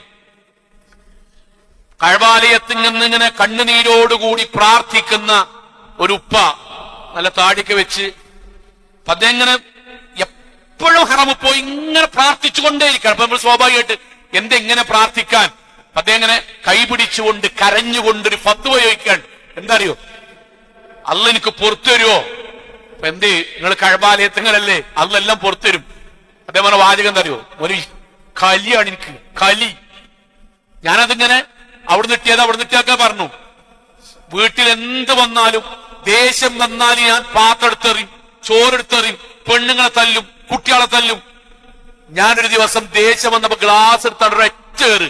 കഅബാലയത്തിൽ നിന്നിങ്ങനെ കണ്ണുനീരോടുകൂടി പ്രാർത്ഥിക്കുന്ന ഒരു ഉപ്പ, നല്ല താടിക്ക് വെച്ച്, അദ്ദേഹം ഇങ്ങനെ എപ്പോഴും ഹറമിൽ പോയി ഇങ്ങനെ പ്രാർത്ഥിച്ചുകൊണ്ടേയിരിക്കണം. അപ്പൊ നമ്മൾ സ്വാഭാവികമായിട്ട് എന്തെങ്ങനെ പ്രാർത്ഥിക്കാൻ? അദ്ദേഹം ഇങ്ങനെ കൈപിടിച്ചുകൊണ്ട് കരഞ്ഞുകൊണ്ട് ഒരു ഫത്വ ചോദിക്കാൻ. എന്താ അറിയോ? അള്ളാഹ് എനിക്ക് പുറത്തു തരുമോ? അപ്പൊ എന്ത്, നിങ്ങൾ കഅബാലയത്തിങ്ങളല്ലേ, അള്ളെല്ലാം പുറത്തു തരും. അദ്ദേഹം പറഞ്ഞ വാചകം എന്താ അറിയോ? ഒരു കലിയാണ് എനിക്ക്, കലി. ഞാനതിങ്ങനെ അവിടെ നിട്ടിയാക്കാ പറഞ്ഞു. വീട്ടിൽ എന്ത് വന്നാലും, ദേഷ്യം വന്നാലും ഞാൻ പാത്രെടുത്തെറിയും, ചോറെടുത്തെറിയും, പെണ്ണുങ്ങളെ തല്ലും, കുട്ടികളെ തല്ലും. ഞാനൊരു ദിവസം ദേഷ്യം വന്നപ്പോ ഗ്ലാസ് എടുത്താണ് ഒരൊറ്റേറ്,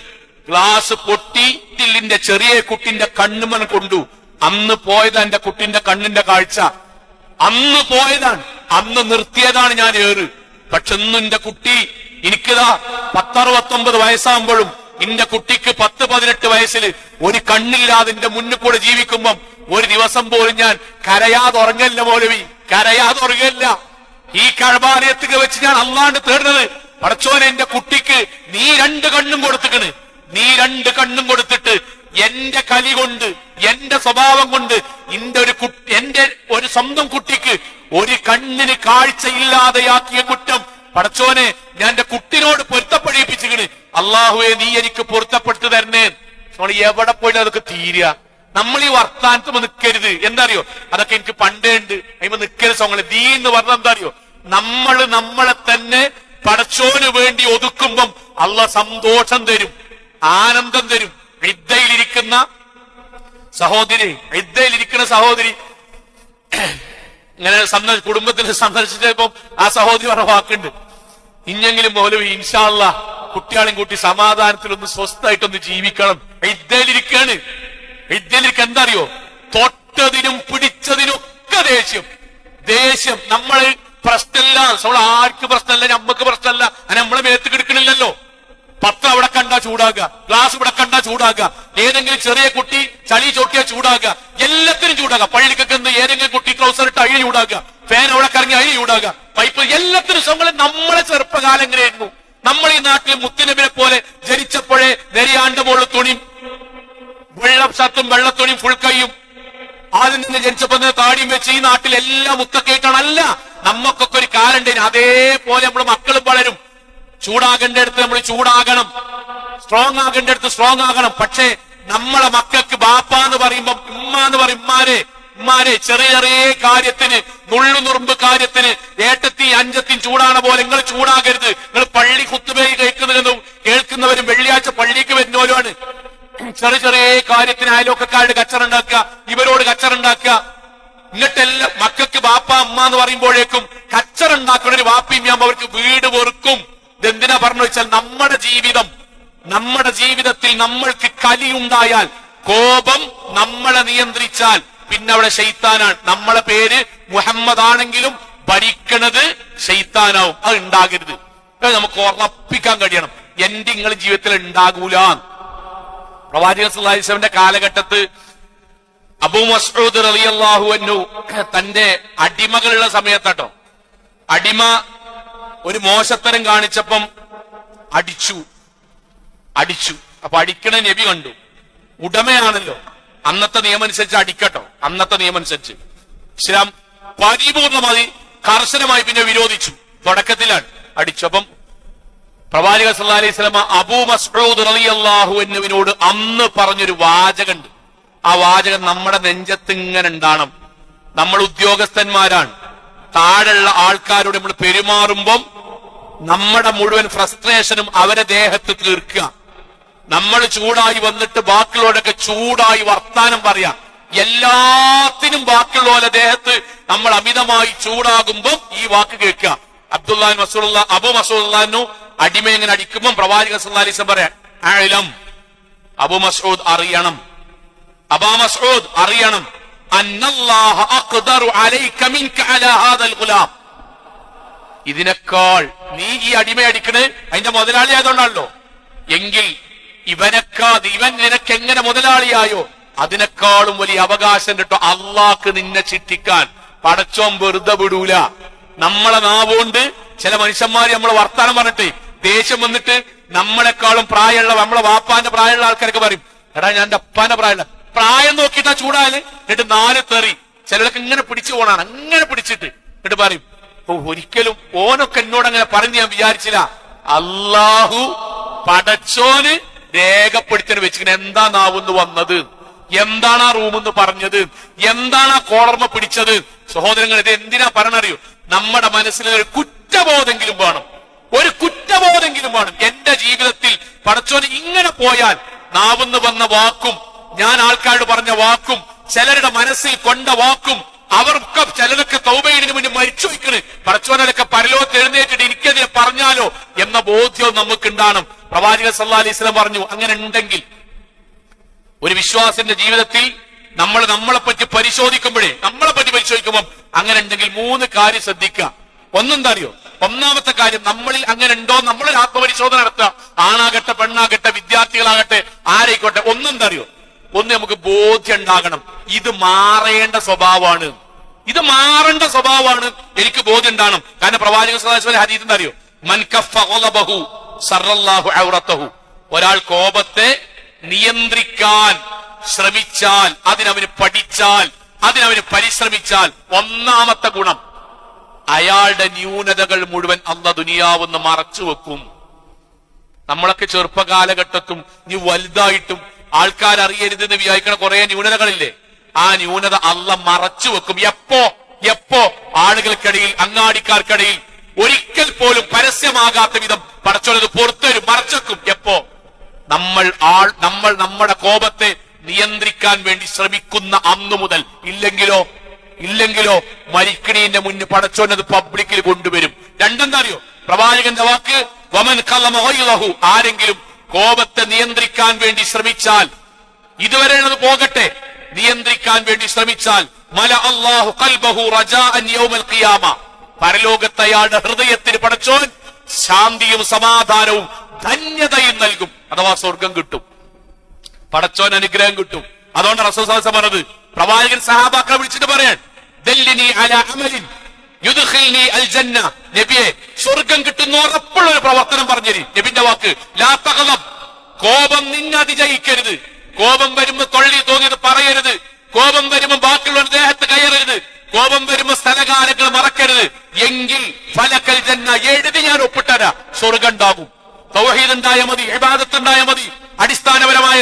ഗ്ലാസ് പൊട്ടി ിന്റെ ചെറിയ കുട്ടിന്റെ കണ്ണുമൻ കൊണ്ടു. അന്ന് പോയതാ എന്റെ കുട്ടിന്റെ കണ്ണിന്റെ കാഴ്ച, അന്ന് പോയതാണ്, അന്ന് നിർത്തിയതാണ് ഞാൻ ഏറ്. പക്ഷെ ഇന്നും എന്റെ കുട്ടി, എനിക്കിതാ 10-69 വയസ്സാകുമ്പോഴും എന്റെ കുട്ടിക്ക് 10-18 വയസ്സിൽ ഒരു കണ്ണില്ലാതെ എന്റെ മുന്നിൽ കൂടെ ജീവിക്കുമ്പം ഒരു ദിവസം പോലും ഞാൻ കരയാതെ ഉറങ്ങല്ല മൗലവി, കരയാതെ ഉറങ്ങല്ല. ഈ കഅബാലയത്തിൽ വെച്ച് ഞാൻ അല്ലാണ്ട് തേടുന്നത്, പടച്ചോനെ എന്റെ കുട്ടിക്ക് നീ 2 കണ്ണും കൊടുത്തിക്കണ്, നീ 2 കണ്ണും കൊടുത്തിട്ട് എന്റെ കലി കൊണ്ട്, എന്റെ സ്വഭാവം കൊണ്ട് എന്റെ ഒരു സ്വന്തം കുട്ടിക്ക് ഒരു കണ്ണിന് കാഴ്ചയില്ലാതെയാക്കിയ കുറ്റം പടച്ചോനെ ഞാൻ എന്റെ കുട്ടിനോട് പൊരുത്തപ്പെടിപ്പിച്ചിക്കണ്. അള്ളാഹുവെ നീ എനിക്ക് പൊരുത്തപ്പെട്ടു തരണേ. എവിടെ പോയിട്ട് അതൊക്കെ തീരുക? നമ്മൾ ഈ വർത്താനത്ത് നിൽക്കരുത്. എന്താ അറിയോ? അതൊക്കെ എനിക്ക് പണ്ടേ ഉണ്ട്, അതിന് നിൽക്കരുത്. സോങ്ങളെ ദീ എന്ന് പറഞ്ഞാൽ എന്താ അറിയോ? നമ്മളെ തന്നെ പടച്ചോന് വേണ്ടി ഒതുക്കുമ്പം അള്ളാഹ് സന്തോഷം തരും, ആനന്ദം തരും. ഇദ്ദയിലിരിക്കുന്ന സഹോദരി ഇങ്ങനെ കുടുംബത്തിൽ സന്ദർശിച്ചപ്പോ ആ സഹോദരി പറഞ്ഞ വാക്കുണ്ട്, ഇഞ്ഞെങ്കിലും മൗലവി ഇൻഷാ അല്ലാഹ് കുട്ടികളെയും കൂട്ടി സമാധാനത്തിലൊന്ന് സ്വസ്ഥമായിട്ടൊന്ന് ജീവിക്കണം. ഇദ്ദയിലിരിക്കാണ്. എന്താ അറിയോ? തൊട്ടതിനും പിടിച്ചതിനും ഒക്കെ ദേഷ്യം. നമ്മള് പ്രശ്നമില്ല, നമ്മൾ ആർക്ക് പ്രശ്നമല്ല, നമ്മക്ക് പ്രശ്നമല്ല, നമ്മളെ മേത്ത് കിടക്കണില്ലല്ലോ. പത്രം അവിടെ കണ്ടാ ചൂടാകുക, ഗ്ലാസ് ഇവിടെ കണ്ടാ ചൂടാകുക, ഏതെങ്കിലും ചെറിയ കുട്ടി ചളി ചോട്ടിയാ ചൂടാകുക, എല്ലാത്തിനും ചൂടാകുക. പള്ളിക്കൊക്കെ ഏതെങ്കിലും കുട്ടി ട്രൗസർ ഇട്ട് അതിന് ചൂടാകുക, ഫാൻ അവിടെ കറങ്ങി അതിന് ചൂടാകുക, പൈപ്പ്, എല്ലാത്തിനും. നമ്മളെ ചെറുപ്പകാലം എങ്ങനെയായിരുന്നു? നമ്മൾ ഈ നാട്ടിൽ മുത്തുനബിനെ പോലെ ജനിച്ചപ്പോഴേ നെരിയാണ്ട് മുകളിൽ തുണി ജനിച്ചപ്പോ താടിയും വെച്ച് ഈ നാട്ടിൽ എല്ലാം മുത്തക്കേട്ടാണ്. അല്ല, നമുക്കൊക്കെ ഒരു കാലുണ്ടേന്. അതേപോലെ നമ്മൾ മക്കളും വളരും. ചൂടാകേണ്ട അടുത്ത് നമ്മൾ ചൂടാകണം, സ്ട്രോങ് ആകേണ്ട അടുത്ത് സ്ട്രോങ് ആകണം. പക്ഷേ നമ്മളെ മക്കൾക്ക് ബാപ്പ എന്ന് പറയുമ്പോ ഉമ്മ എന്ന് പറയും. ഉമ്മാരെ ചെറിയ ചെറിയ കാര്യത്തിന്, നുള്ളുനുറുമ്പ് കാര്യത്തിന് ഏട്ടത്തി അഞ്ചത്തിൻ ചൂടാണ് പോലെ നിങ്ങൾ ചൂടാകരുത്. നിങ്ങൾ പള്ളി കുത്തുബൈ കേൾക്കുന്നവരും വെള്ളിയാഴ്ച പള്ളിക്ക് വരുന്നവരുമാണ്. ചെറിയ ചെറിയ കാര്യത്തിന് അയലോക്കാരുടെ കച്ചറുണ്ടാക്കുക, ഇവരോട് കച്ചറുണ്ടാക്കുക. എന്നിട്ടെല്ലാം മക്കൾക്ക് ബാപ്പ അമ്മ എന്ന് പറയുമ്പോഴേക്കും കച്ചറുണ്ടാക്കുന്ന ഒരു വാപ്പിമ്യാകുമ്പോ അവർക്ക് വീട് വെറുക്കും. ഇതെന്തിനാ പറഞ്ഞു വെച്ചാൽ നമ്മുടെ ജീവിതത്തിൽ നമ്മൾക്ക് കലിയുണ്ടായാൽ, കോപം നമ്മളെ നിയന്ത്രിച്ചാൽ പിന്നെ അവിടെ ശൈത്താനാണ്. നമ്മളെ പേര് മുഹമ്മദ് ആണെങ്കിലും ഭരിക്കണത് ശൈത്താനാവും. അത് ഉണ്ടാകരുത്. നമുക്ക് ഉറപ്പിക്കാൻ കഴിയണം. എന്റെ നിങ്ങളുടെ ജീവിതത്തിൽ ഉണ്ടാകൂല. പ്രവാചകൻ സല്ലല്ലാഹു അലൈഹി വസല്ലമയുടെ കാലഘട്ടത്ത് അബൂ മസ്ഊദ് റളിയല്ലാഹു അൻഹു തന്റെ അടിമകളുള്ള സമയത്താട്ടോ, അടിമ ഒരു മോശത്തരം കാണിച്ചപ്പം അടിച്ചു. അപ്പൊ അടിക്കണ നബി കണ്ടു. ഉടമയാണല്ലോ, അന്നത്തെ നിയമം അനുസരിച്ച് അടിക്കട്ടോ. അന്നത്തെ നിയമം അനുസരിച്ച് ഇസ്ലാം പരിപൂർണമായി കർശനമായി പിന്നെ വിരോധിച്ചു. തുടക്കത്തിലാണ് അടിച്ചപ്പം പ്രവാചക സല്ലല്ലാഹു അലൈഹി വസല്ലം അബൂ മസ്ഊദ് റളിയല്ലാഹു അൻഹുവിനോട് അന്ന് പറഞ്ഞൊരു വാചകമുണ്ട്. ആ വാചകം നമ്മുടെ നെഞ്ചത്ത് ഇങ്ങനെ ഉണ്ടാണം. നമ്മൾ ഉദ്യോഗസ്ഥന്മാരാണ്. താഴെയുള്ള ആൾക്കാരോട് നമ്മൾ പെരുമാറുമ്പം നമ്മുടെ മുഴുവൻ ഫ്രസ്ട്രേഷനും അവരെ ദേഹത്ത് തീർക്കുക. നമ്മൾ ചൂടായി വന്നിട്ട് ബാക്കിയുള്ളവരൊക്കെ ചൂടായി വർത്താനം പറയാം. എല്ലാത്തിനും ബാക്കിയുള്ളവരുടെ ദേഹത്ത് നമ്മൾ അമിതമായി ചൂടാകുമ്പോൾ ഈ വാക്ക് കേൾക്കുക. അബൂ മസ്ഊദ് അടിമ എങ്ങനെ അടിക്കുമ്പോൾ പ്രവാചകൻ സല്ലല്ലാഹു അലൈഹി വസല്ലം പറയാം, അഅലം, അബൂ മസ്ഊദ് അറിയണം, അബൂ മസ്ഊദ് അറിയണം, അന്നല്ലാഹ അഖ്ദറു അലൈക മിൻക അലാ ഹാദൽ ഗുലാം. ഇതിനേക്കാൾ നീ ഈ അടിമ അടിക്കണേ അതിന്റെ മുതലാളി ആയതുകൊണ്ടാണല്ലോ. എങ്കിൽ ഇവൻ നിനക്ക് എങ്ങനെ മുതലാളിയായോ അതിനേക്കാളും വലിയ അവകാശം കിട്ടും അള്ളാഹ്ക്ക് നിന്നെ ശിക്ഷിക്കാൻ. പടച്ചോൻ വെറുതെ വിടൂല. നമ്മളെ നാവുകൊണ്ട് ചില മനുഷ്യന്മാര് നമ്മളെ വർത്താനം പറഞ്ഞിട്ട് ദേഷ്യം വന്നിട്ട് നമ്മളെക്കാളും പ്രായമുള്ള, നമ്മളെ വാപ്പാന്റെ പ്രായമുള്ള ആൾക്കാരൊക്കെ പറയും, എടാ ഞാൻ എന്റെ അപ്പാന്റെ പ്രായം നോക്കിയിട്ടാ ചൂടായാല്. എന്നിട്ട് 4 തെറി ചിലരൊക്കെ ഇങ്ങനെ പിടിച്ചു പോണാണ്. അങ്ങനെ പിടിച്ചിട്ട് എന്നിട്ട് പറയും, ഒരിക്കലും ഓനൊക്കെ എന്നോട് അങ്ങനെ പറഞ്ഞ് ഞാൻ വിചാരിച്ചില്ല. അള്ളാഹു പടച്ചോന് രേഖപ്പെടുത്തി വെച്ചിങ്ങനെ എന്താ നാവെന്ന് വന്നത്, എന്താണ് ആ റൂമെന്ന് പറഞ്ഞത്, എന്താണ് ആ കോളർമ പിടിച്ചത്. സഹോദരങ്ങൾ, ഇത് എന്തിനാ പറഞ്ഞറിയോ? നമ്മുടെ മനസ്സിൽ ഒരു കുറ്റബോധെങ്കിലും വേണം. ഒരു കുറ്റബോധെങ്കിലും വേണം. എന്റെ ജീവിതത്തിൽ പടച്ചോന് ഇങ്ങനെ പോയാൽ നാവെന്ന് വന്ന വാക്കും, ഞാൻ ആൾക്കാരോട് പറഞ്ഞ വാക്കും, ചിലരുടെ മനസ്സിൽ കൊണ്ട വാക്കും, അവർക്ക് ചിലരൊക്കെ തൗബയിന് മുന്നേ മരിച്ചു വയ്ക്കണ്, പടച്ചോനൊക്കെ പരലോകത്ത് എഴുന്നേറ്റിട്ട് എനിക്കതിനെ പറഞ്ഞാലോ എന്ന ബോധ്യവും നമുക്കുണ്ടാകണം. പ്രവാചകൻ സല്ലല്ലാഹു അലൈഹി വസല്ലം പറഞ്ഞു, അങ്ങനെ ഉണ്ടെങ്കിൽ ഒരു വിശ്വാസിന്റെ ജീവിതത്തിൽ നമ്മളെ പറ്റി പരിശോധിക്കുമ്പോൾ അങ്ങനെ ഉണ്ടെങ്കിൽ 3 കാര്യം ശ്രദ്ധിക്കുക. ഒന്നെന്താ അറിയോ? ഒന്നാമത്തെ കാര്യം, നമ്മളിൽ അങ്ങനെ ഉണ്ടോ നമ്മളൊരു ആത്മപരിശോധന നടത്തുക. ആണാകട്ടെ പെണ്ണാകട്ടെ വിദ്യാർത്ഥികളാകട്ടെ ആരായിക്കോട്ടെ. ഒന്നെന്താ അറിയോ? ഒന്ന്, നമുക്ക് ബോധ്യം ഉണ്ടാകണം, ഇത് മാറേണ്ട സ്വഭാവമാണ്, ഇത് മാറേണ്ട സ്വഭാവമാണ്, എനിക്ക് ബോധ്യം ഉണ്ടാകണം. കാരണം പ്രവാചകൻ സല്ലല്ലാഹു അലൈഹി വസല്ലം ഹദീസ് എന്താ അറിയോ? മൻ കഫ ഗളബഹു സറല്ലാഹു ഔറതഹു. ഒരാൾ കോപത്തെ നിയന്ത്രിക്കാൻ ശ്രമിച്ചാൽ, അതിനവന് പഠിച്ചാൽ, അതിനവന് പരിശ്രമിച്ചാൽ, ഒന്നാമത്തെ ഗുണം, അയാളുടെ ന്യൂനതകൾ മുഴുവൻ അല്ലാഹു ദുനിയാവെന്ന് മറച്ചു വെക്കും. നമ്മളൊക്കെ ചെറുപ്പകാലഘട്ടത്തും നീ വലുതായിട്ടും ആൾക്കാരറിയരുതെന്ന് വിചാരിക്കണ കുറെ ന്യൂനതകളില്ലേ? ആ ന്യൂനത അല്ലാഹു മറച്ചു വെക്കും. എപ്പോ ആളുകൾക്കിടയിൽ, അങ്ങാടിക്കാർക്കിടയിൽ ഒരിക്കൽ പോലും പരസ്യമാകാത്ത വിധം പടച്ചോനത് പുറത്തൊരു മറച്ചെക്കും. എപ്പോ നമ്മൾ നമ്മുടെ കോപത്തെ നിയന്ത്രിക്കാൻ വേണ്ടി ശ്രമിക്കുന്ന അന്നു മുതൽ. ഇല്ലെങ്കിലോ മരിക്കണീന്റെ മുന്നിൽ പടച്ചോനത് പബ്ലിക്കിൽ കൊണ്ടുവരും. രണ്ടെന്താ അറിയോ? പ്രവാചകന്റെ വാക്ക്, വമൻ ഖലമ ഗൈറഹു. ആരെങ്കിലും കോപത്തെ നിയന്ത്രിക്കാൻ വേണ്ടി ശ്രമിച്ചാൽ, ഇതുവരെ അത് പോകട്ടെ, നിയന്ത്രിക്കാൻ വേണ്ടി ശ്രമിച്ചാൽ, മല അല്ലാഹു ഖൽബഹു റജാഅൻ യൗമൽ ഖിയാമ. പരലോകത്ത് അയാളുടെ ഹൃദയത്തിന് പടച്ചോൻ ശാന്തിയും സമാധാനവും ധന്യതയും നൽകും. അഥവാ സ്വർഗം കിട്ടും, പടച്ചോൻ അനുഗ്രഹം കിട്ടും. അതുകൊണ്ട് റസൂൽ സല്ലല്ലാഹു അലൈഹി വസല്ലം പറഞ്ഞത്, പ്രവാചകൻ സഹാബാക്കളെ വിളിച്ചിട്ട് പറയാൻ, ദല്ലിനി അലാ അമലിൻ യുദ്ഖിൽനി അൽ ജന്ന. നബിയെ, സ്വർഗം കിട്ടുന്ന ഉറപ്പുള്ള ഒരു പ്രവർത്തനം പറഞ്ഞിരി. നബിന്റെ വാക്ക്, ലാ തഗ്ളബ്. കോപം നിന്നെ അതിജയിക്കരുത്. കോപം വരുമ്പോ തൊള്ളി തോന്നിയത് പറയരുത്. കോപം വരുമ്പോൾ ബാക്കിയുള്ള ദേഹത്ത് കയറരുത്, കോപം വരുമ്പോ സ്ഥലകാലങ്ങൾ മറക്കരുത്. എങ്കിൽ ഫലക്കൽ ജന്ന, എഴുതി ഞാൻ ഒപ്പിട്ടരാ, സ്വർഗം ഉണ്ടാകും. തൗഹീദ് ഉണ്ടായ മതി, ഇബാദത്ത് ഉണ്ടായ മതി, അടിസ്ഥാനപരമായ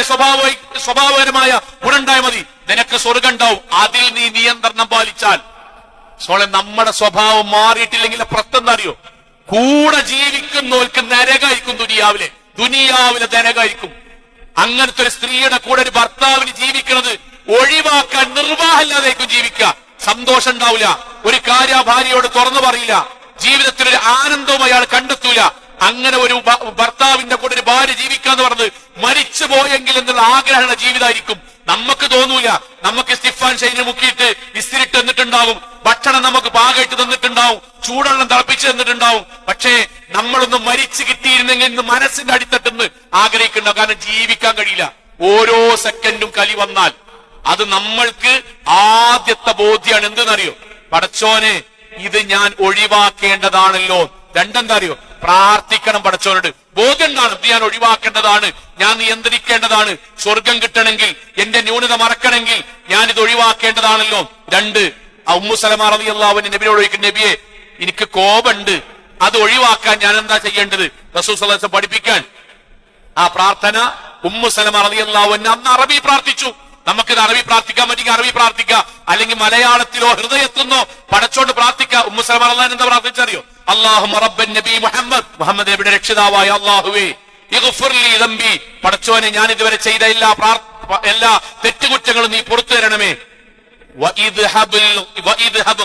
സ്വഭാവപരമായ ഗുണമുണ്ടായ മതി, നിനക്ക് സ്വർഗം ഉണ്ടാവും. അതിൽ നീ നിയന്ത്രണം പാലിച്ചാൽ. നമ്മുടെ സ്വഭാവം മാറിയിട്ടില്ലെങ്കിൽ പ്രത്യം അറിയോ, കൂടെ ജീവിക്കുന്നവർക്ക് നരകായിരിക്കും. ദുനിയാവിലെ നരകായിരിക്കും. അങ്ങനത്തെ ഒരു സ്ത്രീയുടെ കൂടെ ഒരു ഭർത്താവിന് ജീവിക്കുന്നത് ഒഴിവാക്കാൻ നിർവാഹമില്ലാതായിരിക്കും ജീവിക്കുക. സന്തോഷം ഉണ്ടാവില്ല, ഒരു കാര്യം ഭാര്യയോട് തുറന്നു പറയില്ല, ജീവിതത്തിൽ ഒരു ആനന്ദവും അയാൾ കണ്ടെത്തൂല. അങ്ങനെ ഒരു ഭർത്താവിന്റെ കൂടെ ഒരു ഭാര്യ ജീവിക്കാന്ന് പറഞ്ഞത് മരിച്ചു പോയെങ്കിൽ എന്നുള്ള ആഗ്രഹമുള്ള ജീവിതമായിരിക്കും. നമുക്ക് തോന്നൂല. നമുക്ക് സ്റ്റിഫാൻ ഷൈന് മുക്കിയിട്ട് ഇസ്തിരിട്ട് തന്നിട്ടുണ്ടാവും, ഭക്ഷണം നമുക്ക് പാകമായിട്ട് തന്നിട്ടുണ്ടാവും, ചൂടുവെള്ളം തിളപ്പിച്ച് തന്നിട്ടുണ്ടാവും. പക്ഷേ നമ്മളൊന്ന് മരിച്ചു കിട്ടിയിരുന്നെങ്കിൽ ഇന്ന് മനസ്സിന്റെ അടിത്തട്ടെന്ന് ആഗ്രഹിക്കുന്നുണ്ടാവും. കാരണം ജീവിക്കാൻ കഴിയില്ല. ഓരോ സെക്കൻഡും കലി വന്നാൽ അത് നമ്മൾക്ക് ആദ്യത്തെ ബോധ്യമാണ്. എന്തെന്നറിയോ, പടച്ചോനെ ഇത് ഞാൻ ഒഴിവാക്കേണ്ടതാണല്ലോ. രണ്ടെന്താ അറിയോ, പ്രാർത്ഥിക്കണം പടച്ചോനോട്. ബോധ്യം ഉണ്ടാണ്, ഇത് ഞാൻ ഒഴിവാക്കേണ്ടതാണ്, ഞാൻ നിയന്ത്രിക്കേണ്ടതാണ്. സ്വർഗം കിട്ടണമെങ്കിൽ, എന്റെ ന്യൂനത മറക്കണമെങ്കിൽ ഞാൻ ഇത് ഒഴിവാക്കേണ്ടതാണല്ലോ. രണ്ട്, ഉമ്മു സലമ റളിയല്ലാഹു അൻഹ നബിയോട് ചോദിക്കും, നബിയെ എനിക്ക് കോപമുണ്ട്, അത് ഒഴിവാക്കാൻ ഞാൻ എന്താ ചെയ്യേണ്ടത്? റസൂൽ സല്ലല്ലാഹു അലൈഹി വസല്ലം പഠിപ്പിക്കാൻ ആ പ്രാർത്ഥന ഉമ്മു സലമ റളിയല്ലാഹു അൻഹ അന്ന് അറബി പ്രാർത്ഥിച്ചു. നമുക്കിത് അറബി പ്രാർത്ഥിക്കാൻ പറ്റിയെങ്കിൽ അറബി പ്രാർത്ഥിക്കാം, അല്ലെങ്കിൽ മലയാളത്തിലോ ഹൃദയത്തിന്നോ പടച്ചോണ്ട് പ്രാർത്ഥിക്കാം. ഉമ്മു സലമ റളിയല്ലാഹു അൻഹ എന്താ പ്രാർത്ഥിച്ചറിയോ? അല്ലാഹുമ്മ റബ്ബൻ നബി മുഹമ്മദ് നബിയുടെ രക്ഷിതാവായ അല്ലാഹുവേ, ഇഗ്ഫിർ ലി ദംബി, പടച്ചോനെ ഞാൻ ഇതുവരെ ചെയ്ത എല്ലാ തെറ്റുകുറ്റങ്ങളും നീ പുറത്തു തരണമേ. വഇദ്ഹബ്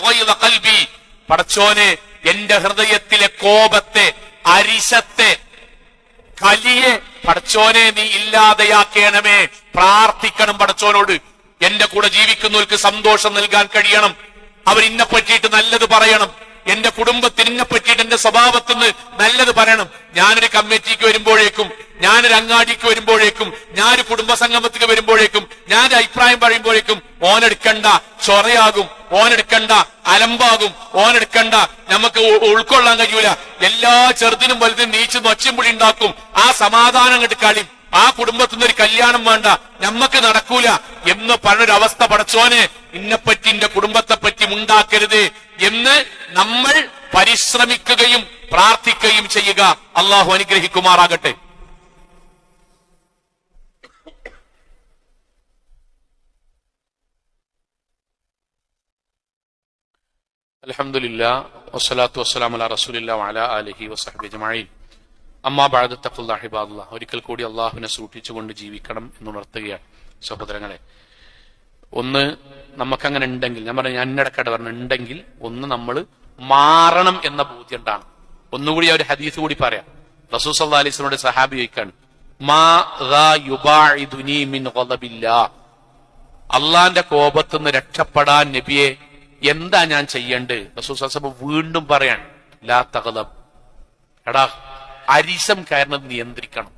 ഗൈദ ഖൽബി, പടച്ചോനെ എന്റെ ഹൃദയത്തിലെ കോപത്തെ, അരിശത്തെ, കലിയെ പടച്ചോനെ നീ ഇല്ലാതെയാക്കണമേ. പ്രാർത്ഥിക്കണം പടച്ചോനോട്. എന്റെ കൂടെ ജീവിക്കുന്നവർക്ക് സന്തോഷം നൽകാൻ കഴിയണം. അവരിന്നെ പറ്റിയിട്ട് നല്ലത് പറയണം. എന്റെ കുടുംബത്തിന് ഇന്നെ പറ്റിയിട്ട് എന്റെ സ്വഭാവത്തിന് നല്ലത് പറയണം. ഞാനൊരു കമ്മിറ്റിക്ക് വരുമ്പോഴേക്കും, ഞാനൊരു അങ്ങാടിക്ക് വരുമ്പോഴേക്കും, ഞാനൊരു കുടുംബസംഗമത്തിന് വരുമ്പോഴേക്കും, ഞാനൊരു അഭിപ്രായം പറയുമ്പോഴേക്കും ഓനെടുക്കണ്ട ചൊറയാകും, ഓനെടുക്കണ്ട അലമ്പാകും, ഓനെടുക്കണ്ട നമുക്ക് ഉൾക്കൊള്ളാൻ കഴിയൂല, എല്ലാ ചെറുതിനും വലുതിനും നീച്ച് നൊച്ചുംപുടി ഉണ്ടാക്കും, ആ സമാധാനം കിട്ടിക്കാളിയും, ആ കുടുംബത്തിന്ന് ഒരു കല്യാണം വേണ്ട, നമ്മക്ക് നടക്കൂല എന്ന് പറഞ്ഞൊരവസ്ഥ പടച്ചോനെ ഇന്നെപ്പറ്റി എന്റെ കുടുംബത്തെ പറ്റി ഉണ്ടാക്കരുത് എന്ന് നമ്മൾ പരിശ്രമിക്കുകയും പ്രാർത്ഥിക്കുകയും ചെയ്യുക. അള്ളാഹു അനുഗ്രഹിക്കുമാറാകട്ടെ. അൽഹംദുലില്ലാഹ് വസ്സലാത്തു വസ്സലാമു അലാ റസൂലില്ലാഹി വഅലാ ആലിഹി വസഹ്ബിഹി അജ്മഈൻ. അമ്മാ ബഅദ് തഖ്വല്ലാഹി ഇബാദല്ലാഹ്. ഒരിക്കൽ കൂടി അള്ളാഹുവിനെ സൂക്ഷിച്ചുകൊണ്ട് ജീവിക്കണം എന്നുണർത്തുകയാണ് സഹോദരങ്ങളെ. ഒന്ന് നമുക്കങ്ങനെ ഉണ്ടെങ്കിൽ, ഞാൻ പറഞ്ഞു, ഞാൻ ഇടയ്ക്കിടെ പറഞ്ഞു ഉണ്ടെങ്കിൽ, ഒന്ന് നമ്മൾ മാറണം എന്ന ബോധ്യം ഉണ്ടാണ്. ഒന്നുകൂടി ഒരു ഹദീസ് കൂടി പറയാം. റസൂൽ സല്ലല്ലാഹു അലൈഹി വസല്ലമയുടെ സഹാബി ചോദിക്കാണ്, മാ ദാ യുബാഇദുനി മിൻ ഗളബില്ലാഹ്, അള്ളാന്റെ കോപത്തുനിന്ന് രക്ഷപ്പെടാൻ നബിയെ എന്താ ഞാൻ ചെയ്യേണ്ടത്? റസൂൽ സല്ലല്ലാഹു അലൈഹി വസല്ലം വീണ്ടും പറയാൻ, ലാ തഗ്ളബ്, എടാ അരിശം കാരണം നിയന്ത്രിക്കണം,